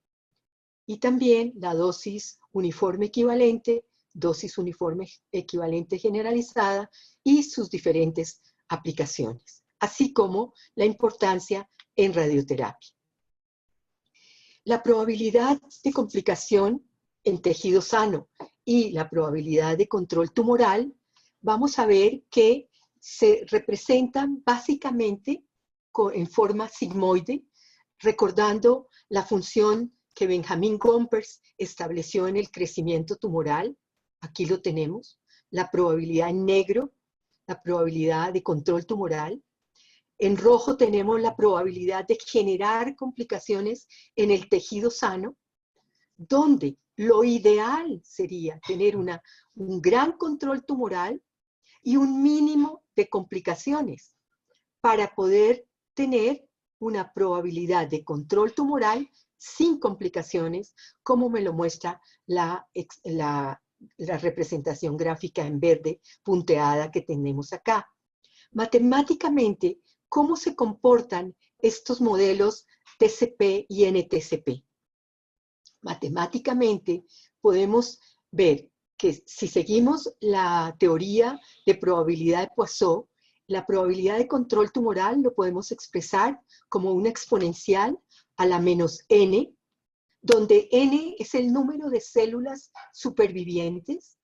y también la dosis uniforme equivalente, dosis uniforme equivalente generalizada y sus diferentes aplicaciones, así como la importancia en radioterapia. La probabilidad de complicación en tejido sano y la probabilidad de control tumoral, vamos a ver que se representan básicamente en forma sigmoide, recordando la función que Benjamin Gompers estableció en el crecimiento tumoral. Aquí lo tenemos, la probabilidad en negro, la probabilidad de control tumoral. En rojo tenemos la probabilidad de generar complicaciones en el tejido sano, donde lo ideal sería tener un gran control tumoral y un mínimo de complicaciones para poder tener una probabilidad de control tumoral sin complicaciones, como me lo muestra la representación gráfica en verde punteada que tenemos acá. Matemáticamente, ¿cómo se comportan estos modelos TCP y NTCP? Matemáticamente podemos ver que si seguimos la teoría de probabilidad de Poisson, la probabilidad de control tumoral lo podemos expresar como una exponencial a la menos n, donde n es el número de células supervivientes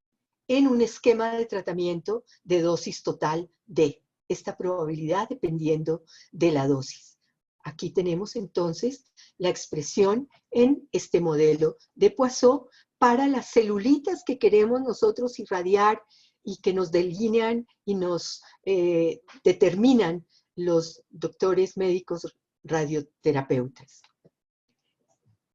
en un esquema de tratamiento de dosis total D. Esta probabilidad dependiendo de la dosis. Aquí tenemos entonces la expresión en este modelo de Poisson para las celulitas que queremos nosotros irradiar y que nos delinean y nos determinan los doctores médicos radioterapeutas.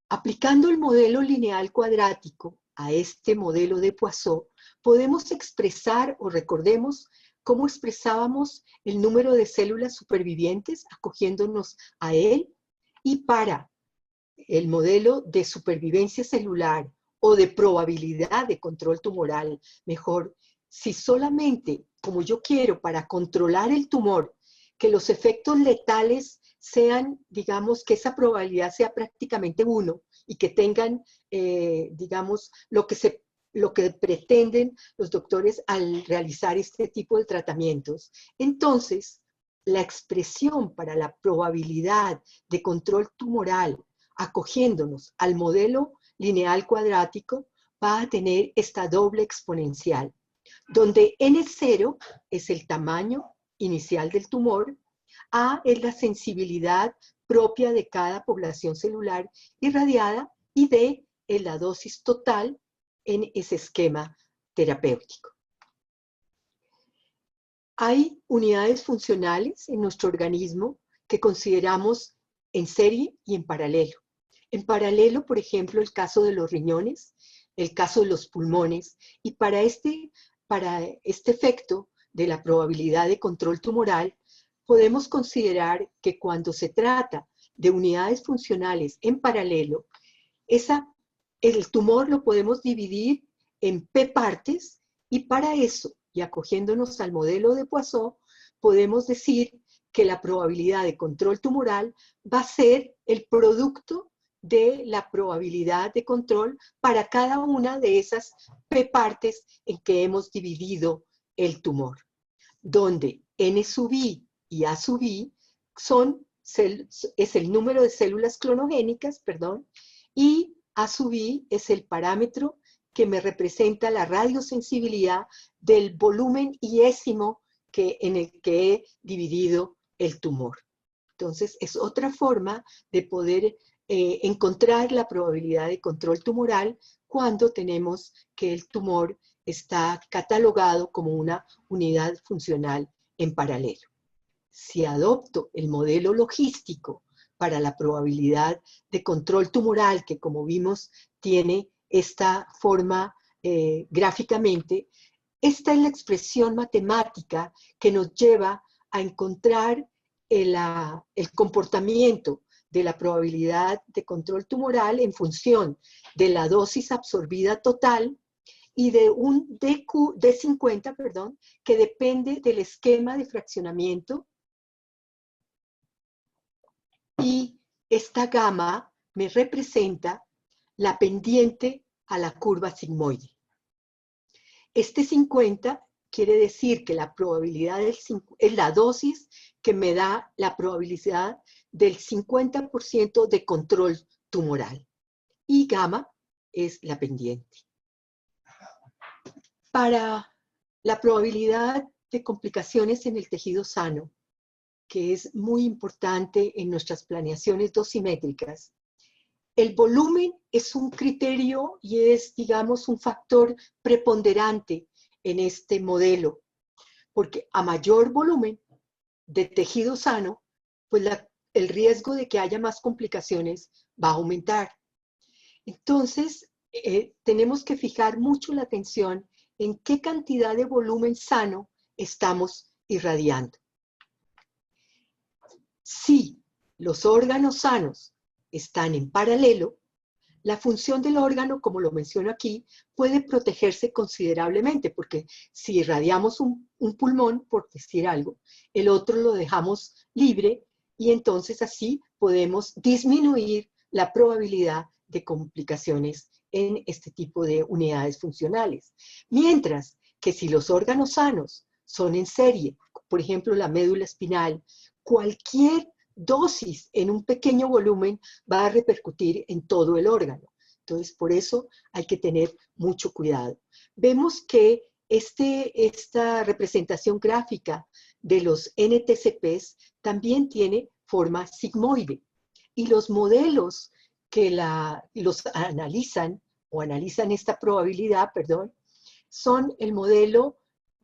Aplicando el modelo lineal cuadrático a este modelo de Poisson, podemos expresar, o recordemos cómo expresábamos el número de células supervivientes acogiéndonos a él, y para el modelo de supervivencia celular o de probabilidad de control tumoral, mejor, si solamente, como yo quiero, para controlar el tumor, que los efectos letales sean, digamos, que esa probabilidad sea prácticamente 1 y que tengan, digamos, lo que pretenden los doctores al realizar este tipo de tratamientos. Entonces, la expresión para la probabilidad de control tumoral acogiéndonos al modelo lineal cuadrático va a tener esta doble exponencial, donde N0 es el tamaño inicial del tumor, A es la sensibilidad propia de cada población celular irradiada y D es la dosis total en ese esquema terapéutico. Hay unidades funcionales en nuestro organismo que consideramos en serie y en paralelo. En paralelo, por ejemplo, el caso de los riñones, el caso de los pulmones, y para este efecto de la probabilidad de control tumoral, podemos considerar que cuando se trata de unidades funcionales en paralelo, el tumor lo podemos dividir en P partes, y para eso, y acogiéndonos al modelo de Poisson, podemos decir que la probabilidad de control tumoral va a ser el producto de la probabilidad de control para cada una de esas P partes en que hemos dividido el tumor, donde N sub I y A sub I es el número de células clonogénicas, y A sub I es el parámetro que me representa la radiosensibilidad del volumen iésimo en el que he dividido el tumor. Entonces, es otra forma de poder encontrar la probabilidad de control tumoral cuando tenemos que el tumor está catalogado como una unidad funcional en paralelo. Si adopto el modelo logístico para la probabilidad de control tumoral, que como vimos tiene esta forma gráficamente, esta es la expresión matemática que nos lleva a encontrar el comportamiento de la probabilidad de control tumoral en función de la dosis absorbida total y de un D50, perdón, que depende del esquema de fraccionamiento. Y esta gamma me representa la pendiente a la curva sigmoide. Este 50 quiere decir que la probabilidad es la dosis que me da la probabilidad del 50% de control tumoral. Y gamma es la pendiente. Para la probabilidad de complicaciones en el tejido sano, que es muy importante en nuestras planeaciones dosimétricas, el volumen es un criterio y es, digamos, un factor preponderante en este modelo, porque a mayor volumen de tejido sano, pues el riesgo de que haya más complicaciones va a aumentar. Entonces, tenemos que fijar mucho la atención en qué cantidad de volumen sano estamos irradiando. Si los órganos sanos están en paralelo, la función del órgano, como lo menciono aquí, puede protegerse considerablemente, porque si irradiamos un pulmón, por decir algo, el otro lo dejamos libre y entonces así podemos disminuir la probabilidad de complicaciones en este tipo de unidades funcionales. Mientras que si los órganos sanos son en serie, por ejemplo la médula espinal, cualquier dosis en un pequeño volumen va a repercutir en todo el órgano. Entonces, por eso hay que tener mucho cuidado. Vemos que esta representación gráfica de los NTCPs también tiene forma sigmoide. Y los modelos que los analizan, o analizan esta probabilidad, perdón, son el modelo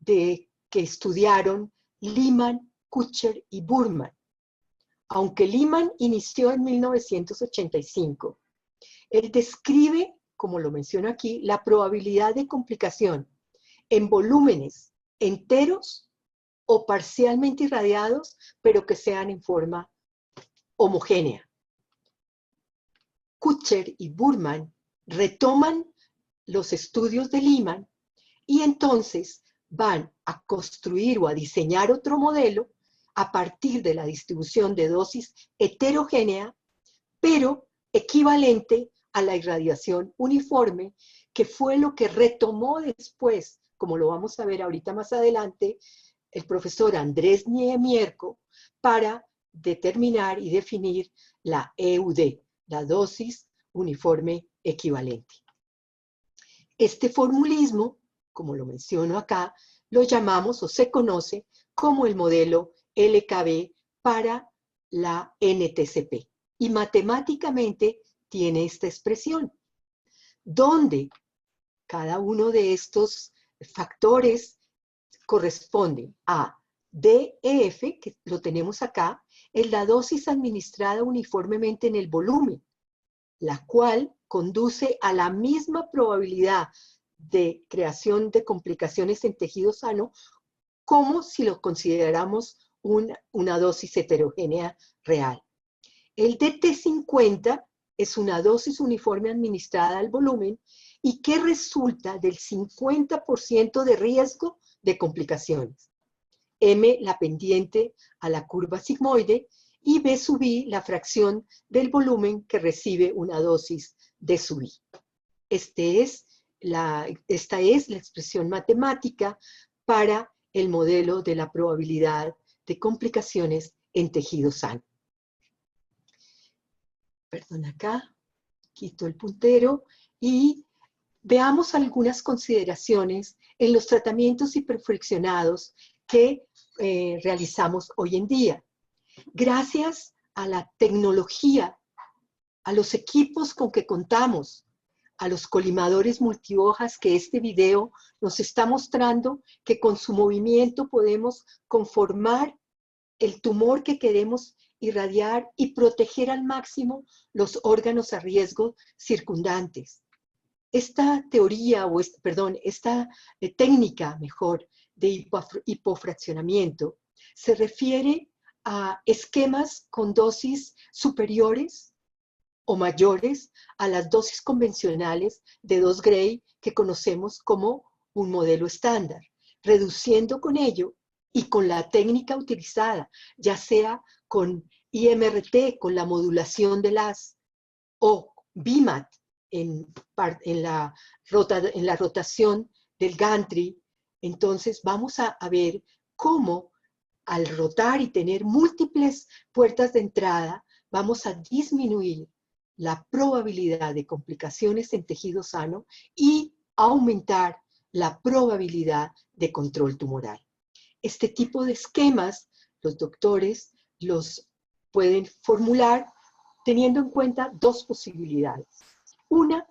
que estudiaron Lehmann, Kutscher y Burman. Aunque Lehmann inició en 1985, él describe, como lo menciono aquí, la probabilidad de complicación en volúmenes enteros o parcialmente irradiados, pero que sean en forma homogénea. Kutscher y Burman retoman los estudios de Lehmann y entonces van a construir o a diseñar otro modelo a partir de la distribución de dosis heterogénea, pero equivalente a la irradiación uniforme, que fue lo que retomó después, como lo vamos a ver ahorita más adelante, el profesor Andrés Niemierko, para determinar y definir la EUD, la dosis uniforme equivalente. Este formulismo, como lo menciono acá, lo llamamos o se conoce como el modelo LKB para la NTCP. Y matemáticamente tiene esta expresión, donde cada uno de estos factores corresponde a DEF, que lo tenemos acá, es la dosis administrada uniformemente en el volumen, la cual conduce a la misma probabilidad de creación de complicaciones en tejido sano como si lo consideramos una dosis heterogénea real. El DT50 es una dosis uniforme administrada al volumen y que resulta del 50% de riesgo de complicaciones. M, la pendiente a la curva sigmoide, y B sub I, la fracción del volumen que recibe una dosis de sub I. Esta es la expresión matemática para el modelo de la probabilidad de complicaciones en tejido sano. Perdón, acá, quito el puntero y veamos algunas consideraciones en los tratamientos hiperfraccionados que realizamos hoy en día. Gracias a la tecnología, a los equipos con que contamos, a los colimadores multihojas que este video nos está mostrando que con su movimiento podemos conformar el tumor que queremos irradiar y proteger al máximo los órganos a riesgo circundantes. Esta teoría, esta técnica, mejor, de hipofraccionamiento se refiere a esquemas con dosis superiores o mayores a las dosis convencionales de 2 Gray que conocemos como un modelo estándar, reduciendo con ello y con la técnica utilizada, ya sea con IMRT, con la modulación de las, o BIMAT en la rotación del gantry. Entonces vamos a ver cómo al rotar y tener múltiples puertas de entrada, vamos a disminuir la probabilidad de complicaciones en tejido sano y aumentar la probabilidad de control tumoral. Este tipo de esquemas, los doctores los pueden formular teniendo en cuenta dos posibilidades. Una,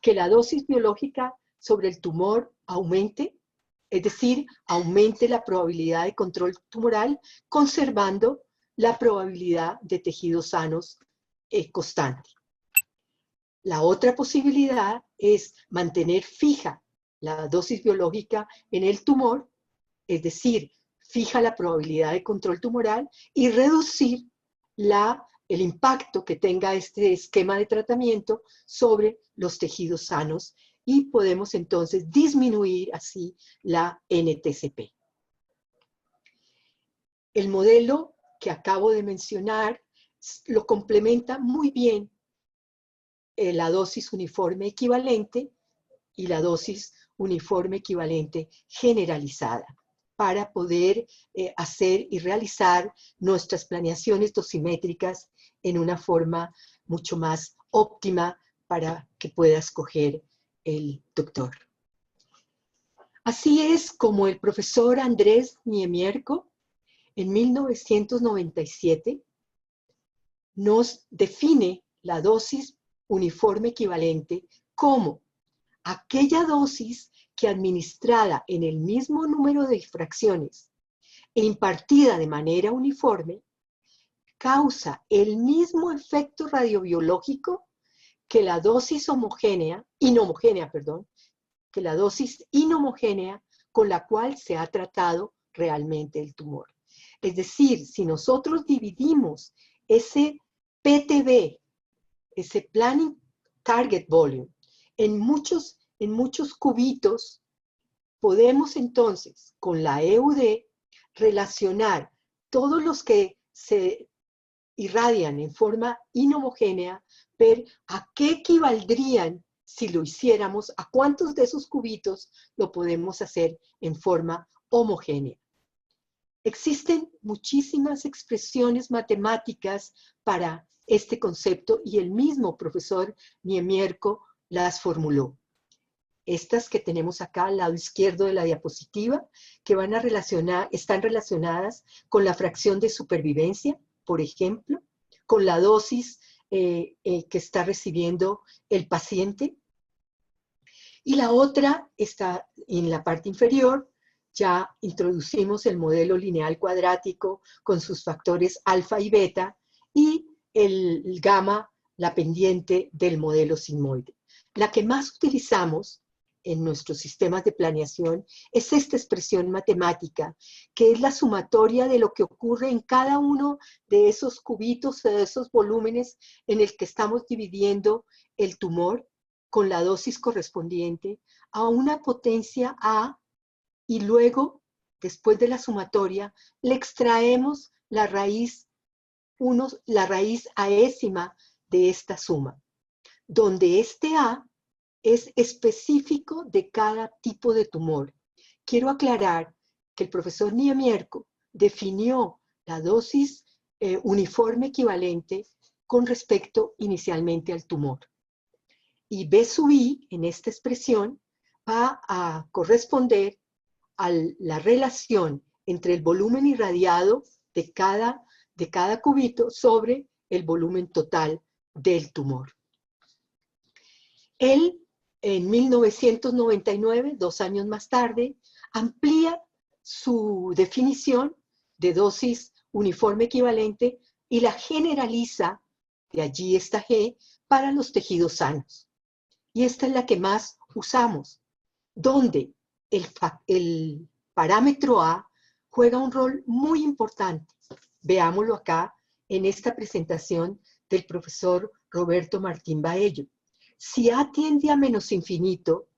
que la dosis biológica sobre el tumor aumente, es decir, aumente la probabilidad de control tumoral, conservando la probabilidad de tejidos sanos constante. La otra posibilidad es mantener fija la dosis biológica en el tumor, es decir, fija la probabilidad de control tumoral y reducir el impacto que tenga este esquema de tratamiento sobre los tejidos sanos y podemos entonces disminuir así la NTCP. El modelo que acabo de mencionar lo complementa muy bien la dosis uniforme equivalente y la dosis uniforme equivalente generalizada para poder hacer y realizar nuestras planeaciones dosimétricas en una forma mucho más óptima para que pueda escoger el doctor. Así es como el profesor Andrés Niemierko en 1997 nos define la dosis uniforme equivalente como aquella dosis que administrada en el mismo número de fracciones e impartida de manera uniforme causa el mismo efecto radiobiológico que la dosis que la dosis inhomogénea con la cual se ha tratado realmente el tumor. Es decir, si nosotros dividimos ese PTV, ese Planning Target Volume, en muchos cubitos, podemos entonces, con la EUD, relacionar todos los que se irradian en forma inhomogénea, ver a qué equivaldrían si lo hiciéramos, a cuántos de esos cubitos lo podemos hacer en forma homogénea. Existen muchísimas expresiones matemáticas para este concepto y el mismo profesor Niemierko las formuló. Estas que tenemos acá al lado izquierdo de la diapositiva, que están relacionadas con la fracción de supervivencia, por ejemplo, con la dosis que está recibiendo el paciente. Y la otra está en la parte inferior. Ya introducimos el modelo lineal cuadrático con sus factores alfa y beta y el gamma, la pendiente del modelo sigmoide. La que más utilizamos en nuestros sistemas de planeación es esta expresión matemática, que es la sumatoria de lo que ocurre en cada uno de esos cubitos, de esos volúmenes en el que estamos dividiendo el tumor con la dosis correspondiente a una potencia A, y luego, después de la sumatoria, le extraemos la raíz aésima de esta suma, donde este A es específico de cada tipo de tumor. Quiero aclarar que el profesor Niemierko definió la dosis uniforme equivalente con respecto inicialmente al tumor. Y B sub I, en esta expresión, va a corresponder a la relación entre el volumen irradiado de cada cubito sobre el volumen total del tumor. Él, en 1999, 2 años más tarde, amplía su definición de dosis uniforme equivalente y la generaliza, de allí esta G, para los tejidos sanos. Y esta es la que más usamos, donde el parámetro A juega un rol muy importante. Veámoslo acá en esta presentación del profesor Roberto Martín Baello. Si A tiende a menos infinito,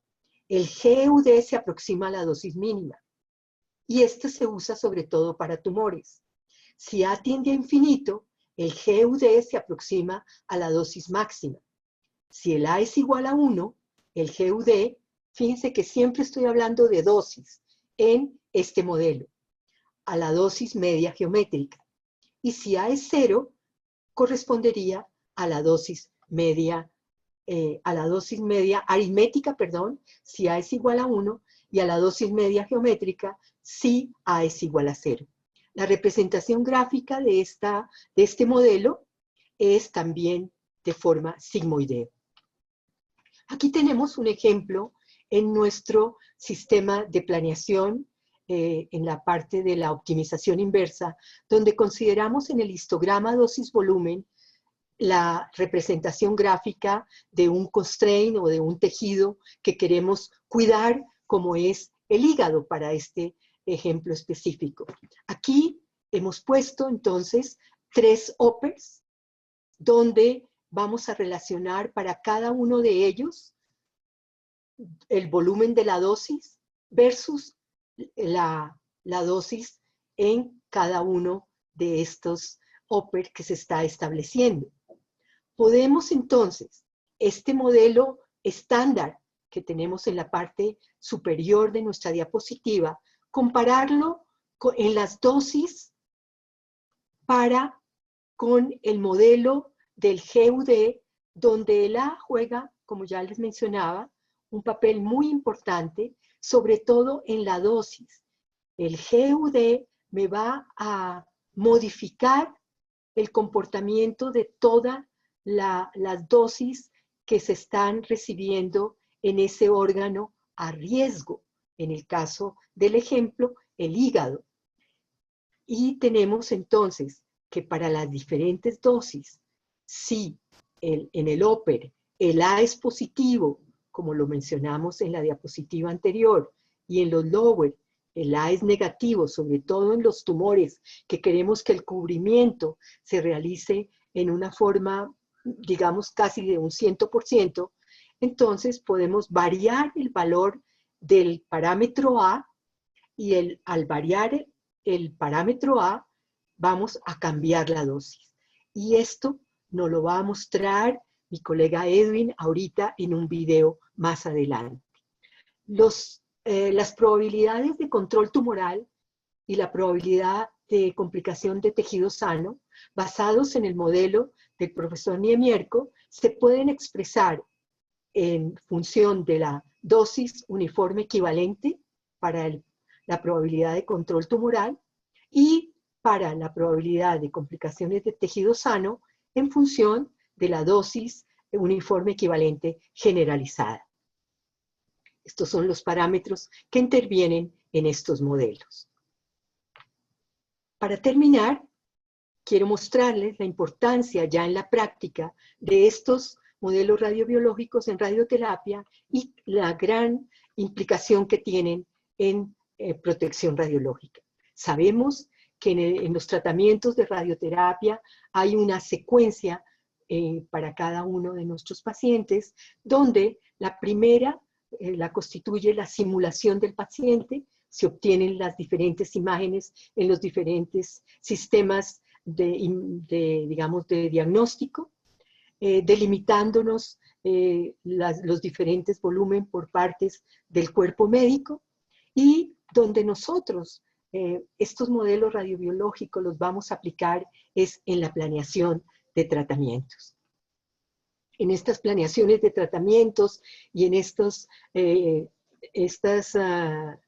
el GUD se aproxima a la dosis mínima, y este se usa sobre todo para tumores. Si A tiende a infinito, el GUD se aproxima a la dosis máxima. Si el A es igual a 1, el GUD, fíjense que siempre estoy hablando de dosis en este modelo, a la dosis media geométrica. Y si A es 0, correspondería a la dosis media aritmética, si A es igual a 1, y a la dosis media geométrica si A es igual a 0. La representación gráfica de este modelo es también de forma sigmoidea. Aquí tenemos un ejemplo en nuestro sistema de planeación, en la parte de la optimización inversa, donde consideramos en el histograma dosis-volumen la representación gráfica de un constraint o de un tejido que queremos cuidar, como es el hígado para este ejemplo específico. Aquí hemos puesto entonces 3 OPERs, donde vamos a relacionar para cada uno de ellos el volumen de la dosis versus la dosis en cada uno de estos OPER que se está estableciendo. Podemos entonces, este modelo estándar que tenemos en la parte superior de nuestra diapositiva, compararlo en las dosis con el modelo del GUD, donde el A juega, como ya les mencionaba, un papel muy importante, sobre todo en la dosis. El GUD me va a modificar el comportamiento de todas las dosis que se están recibiendo en ese órgano a riesgo. En el caso del ejemplo, el hígado. Y tenemos entonces que para las diferentes dosis, si en el OPER el A es positivo, como lo mencionamos en la diapositiva anterior, y en los lower el A es negativo, sobre todo en los tumores, que queremos que el cubrimiento se realice en una forma, digamos, casi de un 100%, entonces podemos variar el valor del parámetro A, y al variar el parámetro A, vamos a cambiar la dosis. Y esto nos lo va a mostrar mi colega Edwin ahorita en un video más adelante. Las probabilidades de control tumoral y la probabilidad de complicación de tejido sano, basados en el modelo del profesor Niemierko, se pueden expresar en función de la dosis uniforme equivalente para la probabilidad de control tumoral y para la probabilidad de complicaciones de tejido sano en función de la dosis uniforme equivalente generalizada. Estos son los parámetros que intervienen en estos modelos. Para terminar, quiero mostrarles la importancia ya en la práctica de estos modelos radiobiológicos en radioterapia y la gran implicación que tienen en protección radiológica. Sabemos que en los tratamientos de radioterapia hay una secuencia para cada uno de nuestros pacientes, donde la primera la constituye la simulación del paciente, se obtienen las diferentes imágenes en los diferentes sistemas digamos, de diagnóstico, delimitándonos los diferentes volúmenes por partes del cuerpo médico, y donde nosotros estos modelos radiobiológicos los vamos a aplicar es en la planeación de tratamientos. En estas planeaciones de tratamientos y en estas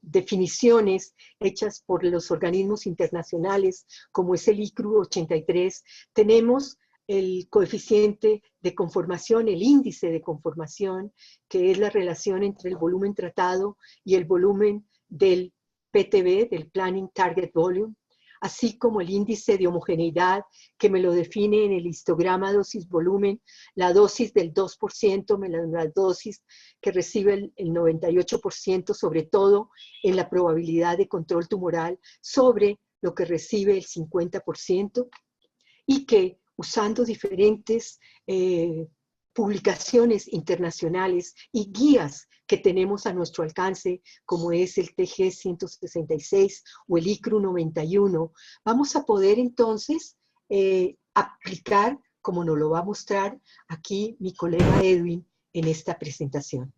definiciones hechas por los organismos internacionales, como es el ICRU 83, tenemos el coeficiente de conformación, el índice de conformación, que es la relación entre el volumen tratado y el volumen del PTV, del Planning Target Volume, así como el índice de homogeneidad, que me lo define en el histograma dosis-volumen, la dosis del 2%, la dosis que recibe el 98%, sobre todo en la probabilidad de control tumoral, sobre lo que recibe el 50%, y que usando diferentes publicaciones internacionales y guías que tenemos a nuestro alcance, como es el TG 166 o el ICRU 91, vamos a poder entonces aplicar, como nos lo va a mostrar aquí mi colega Edwin en esta presentación.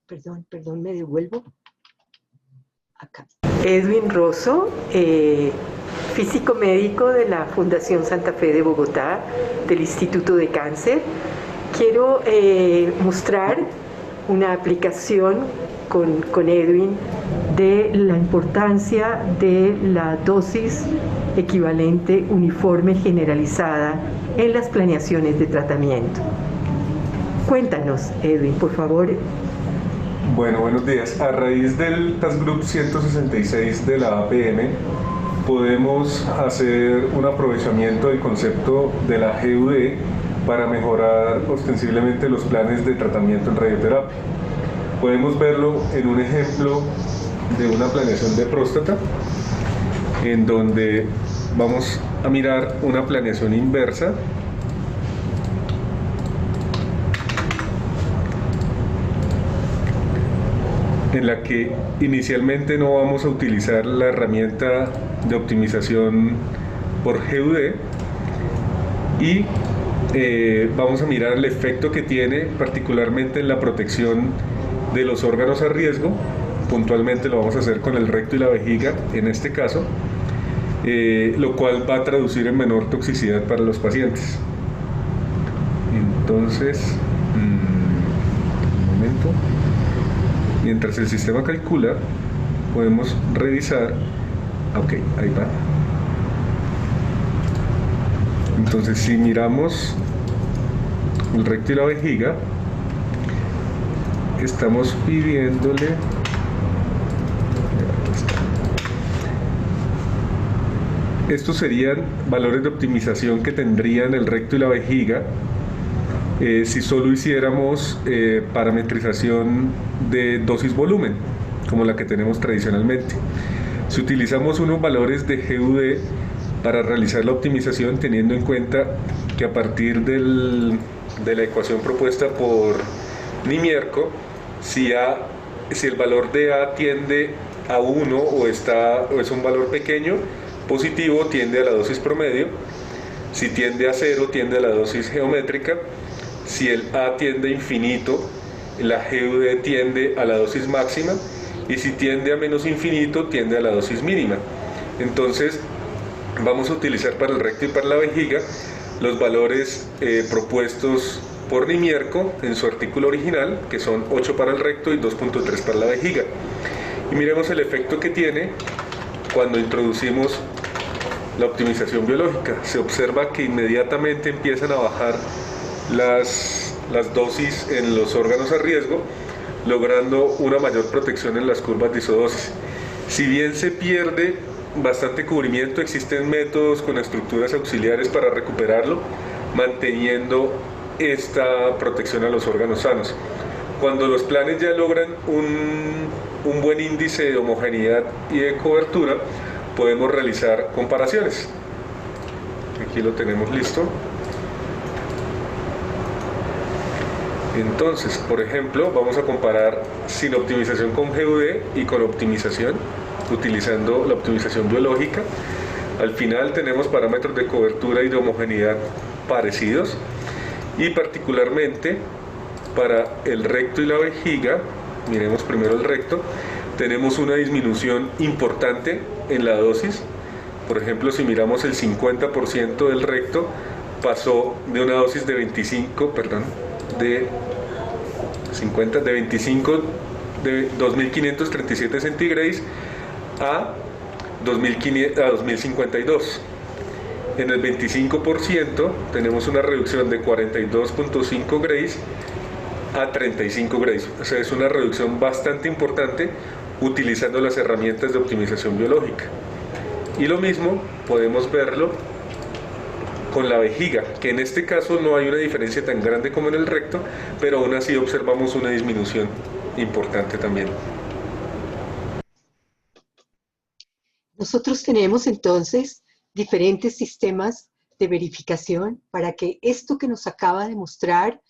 Perdón, me devuelvo. Acá. Edwin Rosso, físico médico de la Fundación Santa Fe de Bogotá, del Instituto de Cáncer. Quiero mostrar una aplicación con Edwin de la importancia de la dosis equivalente uniforme generalizada en las planeaciones de tratamiento. Cuéntanos, Edwin, por favor. Bueno, buenos días. A raíz del Task Group 166 de la APM, podemos hacer un aprovechamiento del concepto de la GUD para mejorar ostensiblemente los planes de tratamiento en radioterapia. Podemos verlo en un ejemplo de una planeación de próstata, en donde vamos a mirar una planeación inversa en la que inicialmente no vamos a utilizar la herramienta de optimización por GUD y vamos a mirar el efecto que tiene particularmente en la protección de los órganos a riesgo. Puntualmente lo vamos a hacer con el recto y la vejiga en este caso, lo cual va a traducir en menor toxicidad para los pacientes. Entonces, un momento. Mientras el sistema calcula, podemos revisar. Ok, ahí va. Entonces, si miramos el recto y la vejiga, estamos pidiéndole. Estos serían valores de optimización que tendrían el recto y la vejiga si solo hiciéramos parametrización de dosis-volumen, como la que tenemos tradicionalmente. Si utilizamos unos valores de GUD para realizar la optimización, teniendo en cuenta que a partir de la ecuación propuesta por Nimierko, si el valor de A tiende a 1 o es un valor pequeño, positivo, tiende a la dosis promedio. Si tiende a 0, tiende a la dosis geométrica. Si el A tiende a infinito, la GUD tiende a la dosis máxima, y si tiende a menos infinito, tiende a la dosis mínima. Entonces, vamos a utilizar para el recto y para la vejiga los valores propuestos por Nimierko en su artículo original, que son 8 para el recto y 2.3 para la vejiga. Y miremos el efecto que tiene cuando introducimos la optimización biológica. Se observa que inmediatamente empiezan a bajar las dosis en los órganos a riesgo, logrando una mayor protección en las curvas de isodosis. Si bien se pierde bastante cubrimiento, existen métodos con estructuras auxiliares para recuperarlo, manteniendo esta protección a los órganos sanos. Cuando los planes ya logran un buen índice de homogeneidad y de cobertura, podemos realizar comparaciones. Aquí lo tenemos listo. Entonces, por ejemplo, vamos a comparar sin optimización con GUD y con optimización, utilizando la optimización biológica. Al final tenemos parámetros de cobertura y de homogeneidad parecidos, y particularmente para el recto y la vejiga, miremos primero el recto, tenemos una disminución importante en la dosis. Por ejemplo, si miramos el 50% del recto, pasó de una dosis de 25 de 2537 centígrados a 2052. En el 25% tenemos una reducción de 42.5 grays a 35 grays. O sea, es una reducción bastante importante utilizando las herramientas de optimización biológica. Y lo mismo podemos verlo con la vejiga, que en este caso no hay una diferencia tan grande como en el recto, pero aún así observamos una disminución importante también. Nosotros tenemos entonces diferentes sistemas de verificación para que esto que nos acaba de mostrar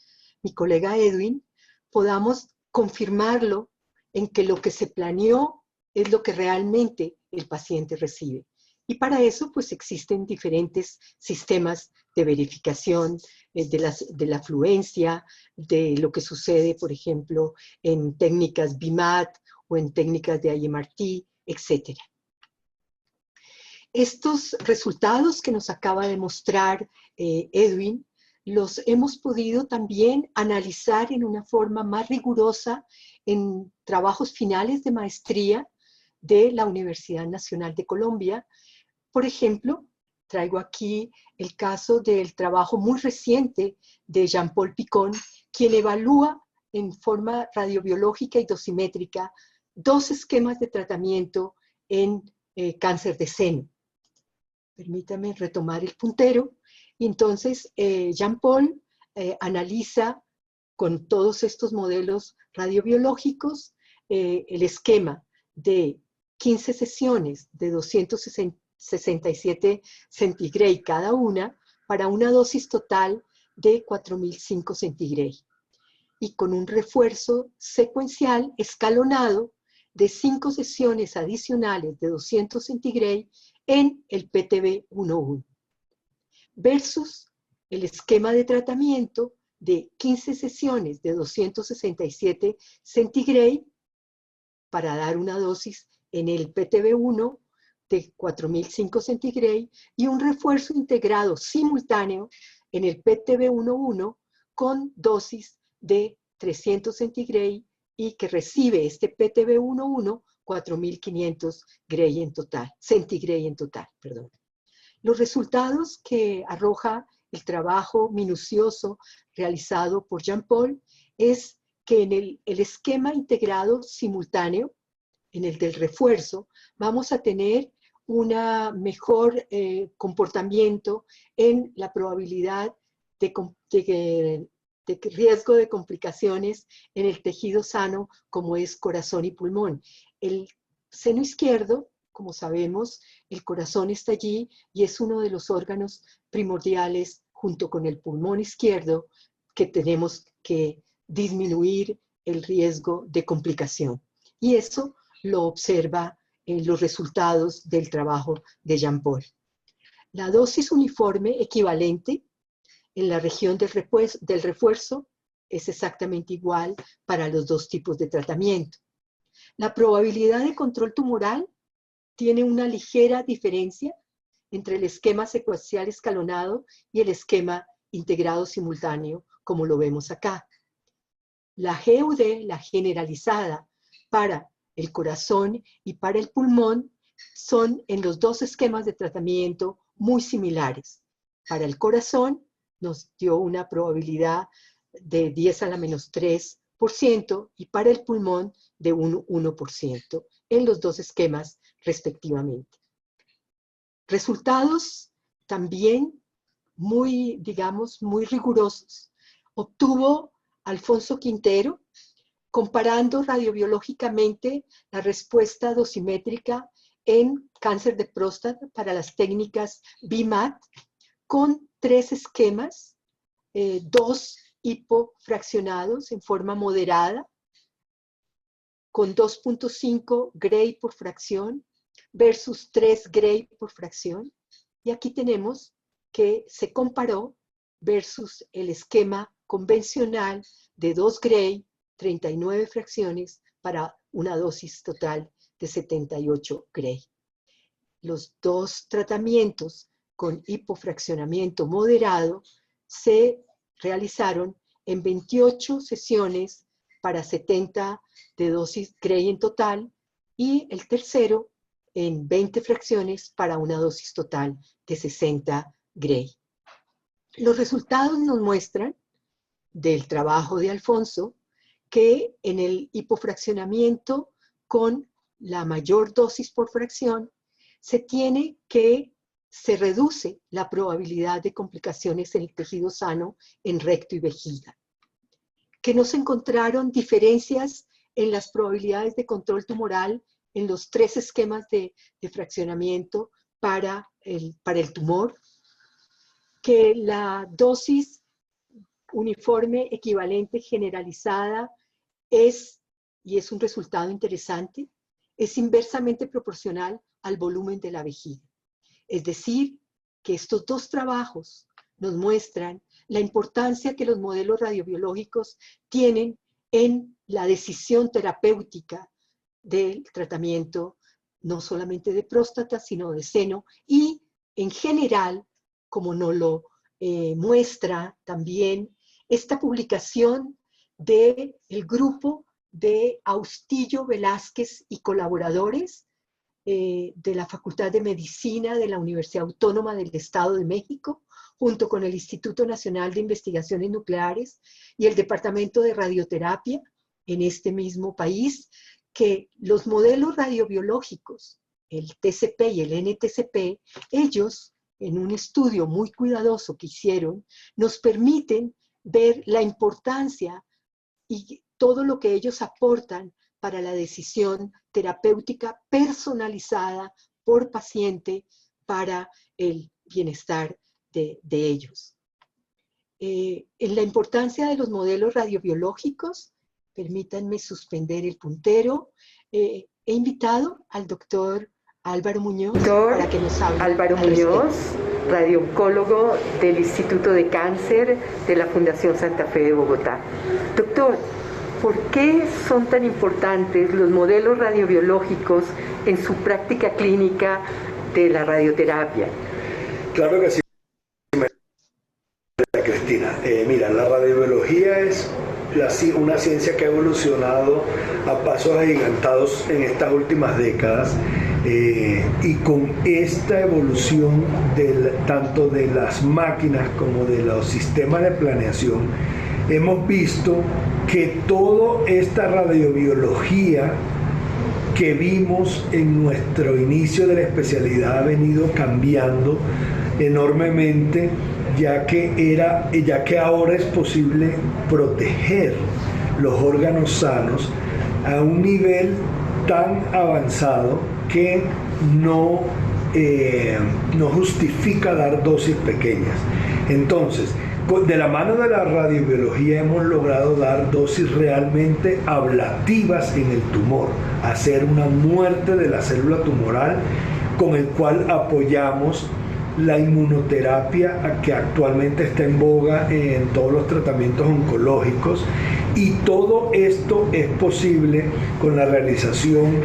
mi colega Edwin, podamos confirmarlo en que lo que se planeó es lo que realmente el paciente recibe. Y para eso, pues existen diferentes sistemas de verificación de la afluencia, de lo que sucede, por ejemplo, en técnicas BIMAT o en técnicas de IMRT, etc. Estos resultados que nos acaba de mostrar Edwin, los hemos podido también analizar en una forma más rigurosa en trabajos finales de maestría de la Universidad Nacional de Colombia. Por ejemplo, traigo aquí el caso del trabajo muy reciente de Jean-Paul Picon, quien evalúa en forma radiobiológica y dosimétrica 2 esquemas de tratamiento en cáncer de seno. Permítame retomar el puntero. Y entonces Jean-Paul analiza con todos estos modelos radiobiológicos el esquema de 15 sesiones de 267 centigrade cada una para una dosis total de 4005 centigrade. Y con un refuerzo secuencial escalonado de 5 sesiones adicionales de 200 centigrade en el PTB11 versus el esquema de tratamiento de 15 sesiones de 267 centigrade para dar una dosis en el PTB1 de 4005 centigrade y un refuerzo integrado simultáneo en el PTB11 con dosis de 300 centigrade y que recibe este PTB11 4500 centigrade en total. Perdón. Los resultados que arroja el trabajo minucioso realizado por Jean-Paul es que en el esquema integrado simultáneo, en el del refuerzo, vamos a tener un mejor comportamiento en la probabilidad de riesgo de complicaciones en el tejido sano como es corazón y pulmón. El seno izquierdo, como sabemos, el corazón está allí y es uno de los órganos primordiales junto con el pulmón izquierdo que tenemos que disminuir el riesgo de complicación. Y eso lo observa en los resultados del trabajo de Jean-Paul. La dosis uniforme equivalente en la región del refuerzo es exactamente igual para los dos tipos de tratamiento. La probabilidad de control tumoral tiene una ligera diferencia entre el esquema secuencial escalonado y el esquema integrado simultáneo, como lo vemos acá. La GUD, la generalizada para el corazón y para el pulmón, son en los dos esquemas de tratamiento muy similares. Para el corazón nos dio una probabilidad de 10 a la menos 3% y para el pulmón de un 1% en los dos esquemas respectivamente. Resultados también muy, digamos, muy rigurosos. Obtuvo Alfonso Quintero, comparando radiobiológicamente la respuesta dosimétrica en cáncer de próstata para las técnicas BIMAT con 3 esquemas, 2 hipofraccionados en forma moderada, con 2.5 Gray por fracción versus 3 Gray por fracción. Y aquí tenemos que se comparó versus el esquema convencional de 2 Gray, 39 fracciones para una dosis total de 78 Gray. Los dos tratamientos con hipofraccionamiento moderado se realizaron en 28 sesiones para 70 de dosis Gray en total y el tercero en 20 fracciones para una dosis total de 60 Gray. Los resultados nos muestran del trabajo de Alfonso que en el hipofraccionamiento con la mayor dosis por fracción se reduce la probabilidad de complicaciones en el tejido sano en recto y vejiga. Que no se encontraron diferencias en las probabilidades de control tumoral en los 3 esquemas de fraccionamiento para el tumor. que la dosis uniforme, equivalente, generalizada y es un resultado interesante, es inversamente proporcional al volumen de la vejiga. Es decir, que estos dos trabajos nos muestran la importancia que los modelos radiobiológicos tienen en la decisión terapéutica del tratamiento, no solamente de próstata, sino de seno, y en general, como nos lo muestra también esta publicación del grupo de Austillo Velázquez y colaboradores de la Facultad de Medicina de la Universidad Autónoma del Estado de México, junto con el Instituto Nacional de Investigaciones Nucleares y el Departamento de Radioterapia en este mismo país, que los modelos radiobiológicos, el TCP y el NTCP, ellos, en un estudio muy cuidadoso que hicieron, nos permiten ver la importancia y todo lo que ellos aportan para la decisión terapéutica personalizada por paciente para el bienestar de ellos. En la importancia de los modelos radiobiológicos, permítanme suspender el puntero. He invitado al doctor Álvaro Muñoz para que nos hable. Álvaro Muñoz, radiooncólogo del Instituto de Cáncer de la Fundación Santa Fe de Bogotá. Doctor, ¿por qué son tan importantes los modelos radiobiológicos en su práctica clínica de la radioterapia? Claro que sí, Cristina. Mira, la radiobiología es una ciencia que ha evolucionado a pasos agigantados en estas últimas décadas, y con esta evolución tanto de las máquinas como de los sistemas de planeación, hemos visto que toda esta radiobiología que vimos en nuestro inicio de la especialidad ha venido cambiando enormemente, ya que ahora es posible proteger los órganos sanos a un nivel tan avanzado que no justifica dar dosis pequeñas. Entonces, de la mano de la radiobiología hemos logrado dar dosis realmente ablativas en el tumor, hacer una muerte de la célula tumoral, con el cual apoyamos la inmunoterapia que actualmente está en boga en todos los tratamientos oncológicos, y todo esto es posible con la realización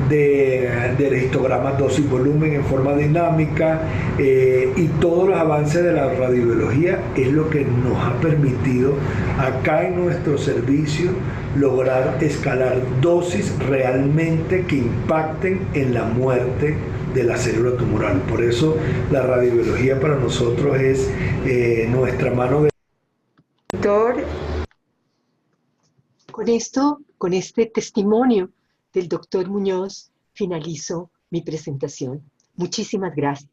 de histogramas dosis-volumen en forma dinámica, y todos los avances de la radiobiología es lo que nos ha permitido acá en nuestro servicio lograr escalar dosis realmente que impacten en la muerte de la célula tumoral. Por eso la radiobiología para nosotros es nuestra mano de... Doctor, con este testimonio del doctor Muñoz, finalizo mi presentación. Muchísimas gracias.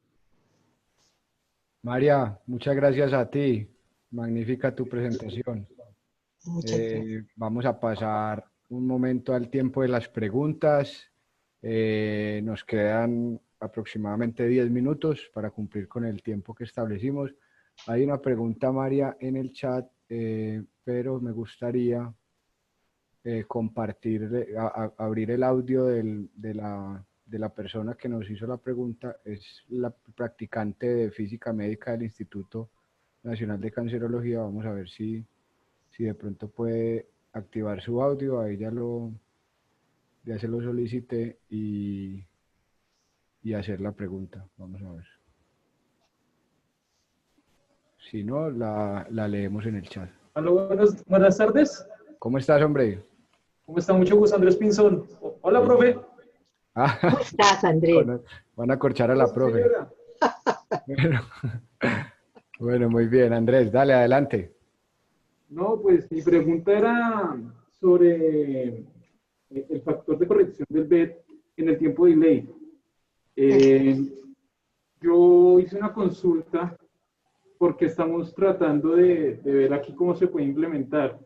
María, muchas gracias a ti. Magnífica tu presentación. Muchas gracias. Vamos a pasar un momento al tiempo de las preguntas. Nos quedan aproximadamente 10 minutos para cumplir con el tiempo que establecimos. Hay una pregunta, María, en el chat, pero me gustaría abrir el audio de la persona que nos hizo la pregunta. Es la practicante de física médica del Instituto Nacional de Cancerología. Vamos a ver si de pronto puede activar su audio. Ahí ya se lo solicité y hacer la pregunta. Vamos a ver. Si no, la leemos en el chat. Aló, buenas tardes. ¿Cómo estás, hombre? ¿Cómo está? Mucho gusto, Andrés Pinzón. Hola, profe. ¿Cómo estás, Andrés? Van a corchar a la profe. Bueno, muy bien, Andrés, dale, adelante. No, pues mi pregunta era sobre el factor de corrección del BET en el tiempo delay. Yo hice una consulta porque estamos tratando de ver aquí cómo se puede implementar.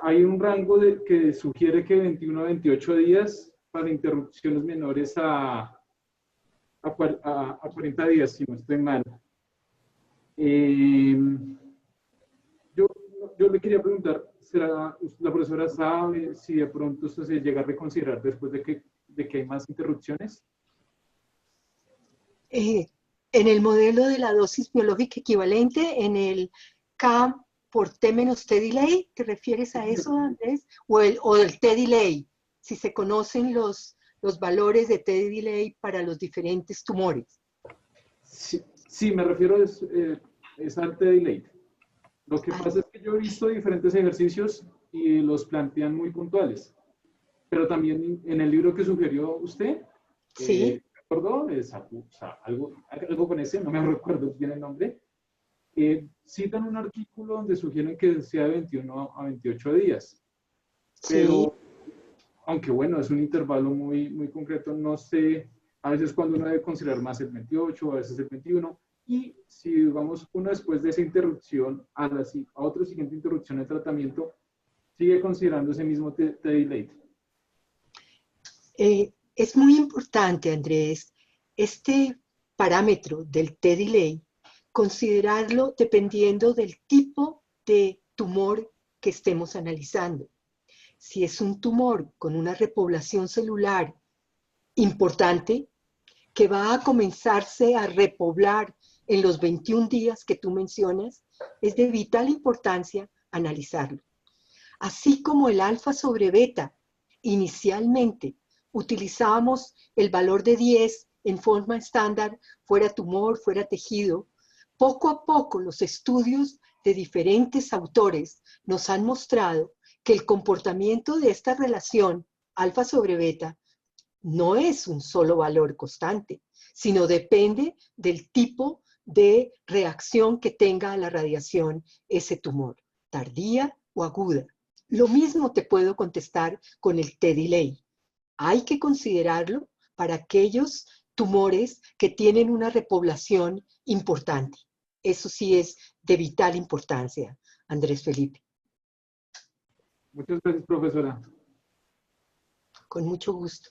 Hay un rango que sugiere que 21 a 28 días para interrupciones menores a 40 días, si no estoy mal. Yo, yo le quería preguntar, ¿será, la profesora sabe si de pronto esto se llega a reconsiderar después de que hay más interrupciones? En el modelo de la dosis biológica equivalente, en el K por T menos T delay, ¿te refieres a eso, Andrés? O el T delay, si se conocen los valores de T delay para los diferentes tumores. Sí, me refiero al T delay. Lo que pasa es que yo he visto diferentes ejercicios y los plantean muy puntuales. Pero también en el libro que sugirió usted, sí. ¿Recordó? Algo con ese, no me recuerdo bien el nombre. Citan un artículo donde sugieren que sea de 21 a 28 días. Pero, sí, aunque bueno, es un intervalo muy, muy concreto, no sé, a veces cuando uno debe considerar más el 28, a veces el 21, y si, digamos, uno después de esa interrupción, a otra siguiente interrupción de tratamiento, sigue considerando ese mismo T-delay. Es muy importante, Andrés, este parámetro del T-delay, considerarlo dependiendo del tipo de tumor que estemos analizando. Si es un tumor con una repoblación celular importante, que va a comenzarse a repoblar en los 21 días que tú mencionas, es de vital importancia analizarlo. Así como el alfa sobre beta, inicialmente utilizábamos el valor de 10 en forma estándar, fuera tumor, fuera tejido. Poco a poco los estudios de diferentes autores nos han mostrado que el comportamiento de esta relación alfa sobre beta no es un solo valor constante, sino depende del tipo de reacción que tenga a la radiación ese tumor, tardía o aguda. Lo mismo te puedo contestar con el T-delay. Hay que considerarlo para aquellos tumores que tienen una repoblación importante. Eso sí es de vital importancia, Andrés Felipe. Muchas gracias, profesora. Con mucho gusto.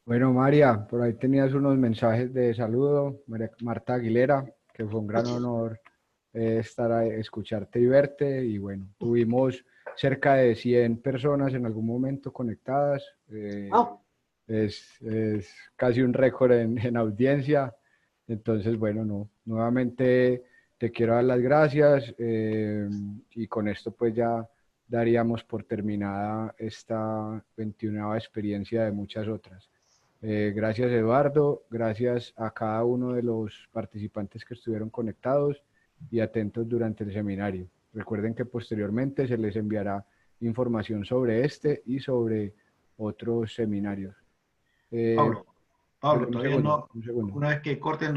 Bueno, María, por ahí tenías unos mensajes de saludo. Marta Aguilera, que fue un gran honor escucharte y verte. Y bueno, tuvimos cerca de 100 personas en algún momento conectadas. Es casi un récord en audiencia. Entonces, bueno, nuevamente te quiero dar las gracias y con esto pues ya daríamos por terminada esta 21ª experiencia de muchas otras. Gracias, Eduardo, gracias a cada uno de los participantes que estuvieron conectados y atentos durante el seminario. Recuerden que posteriormente se les enviará información sobre este y sobre otros seminarios. Pablo, todavía segundo, no, una vez que corten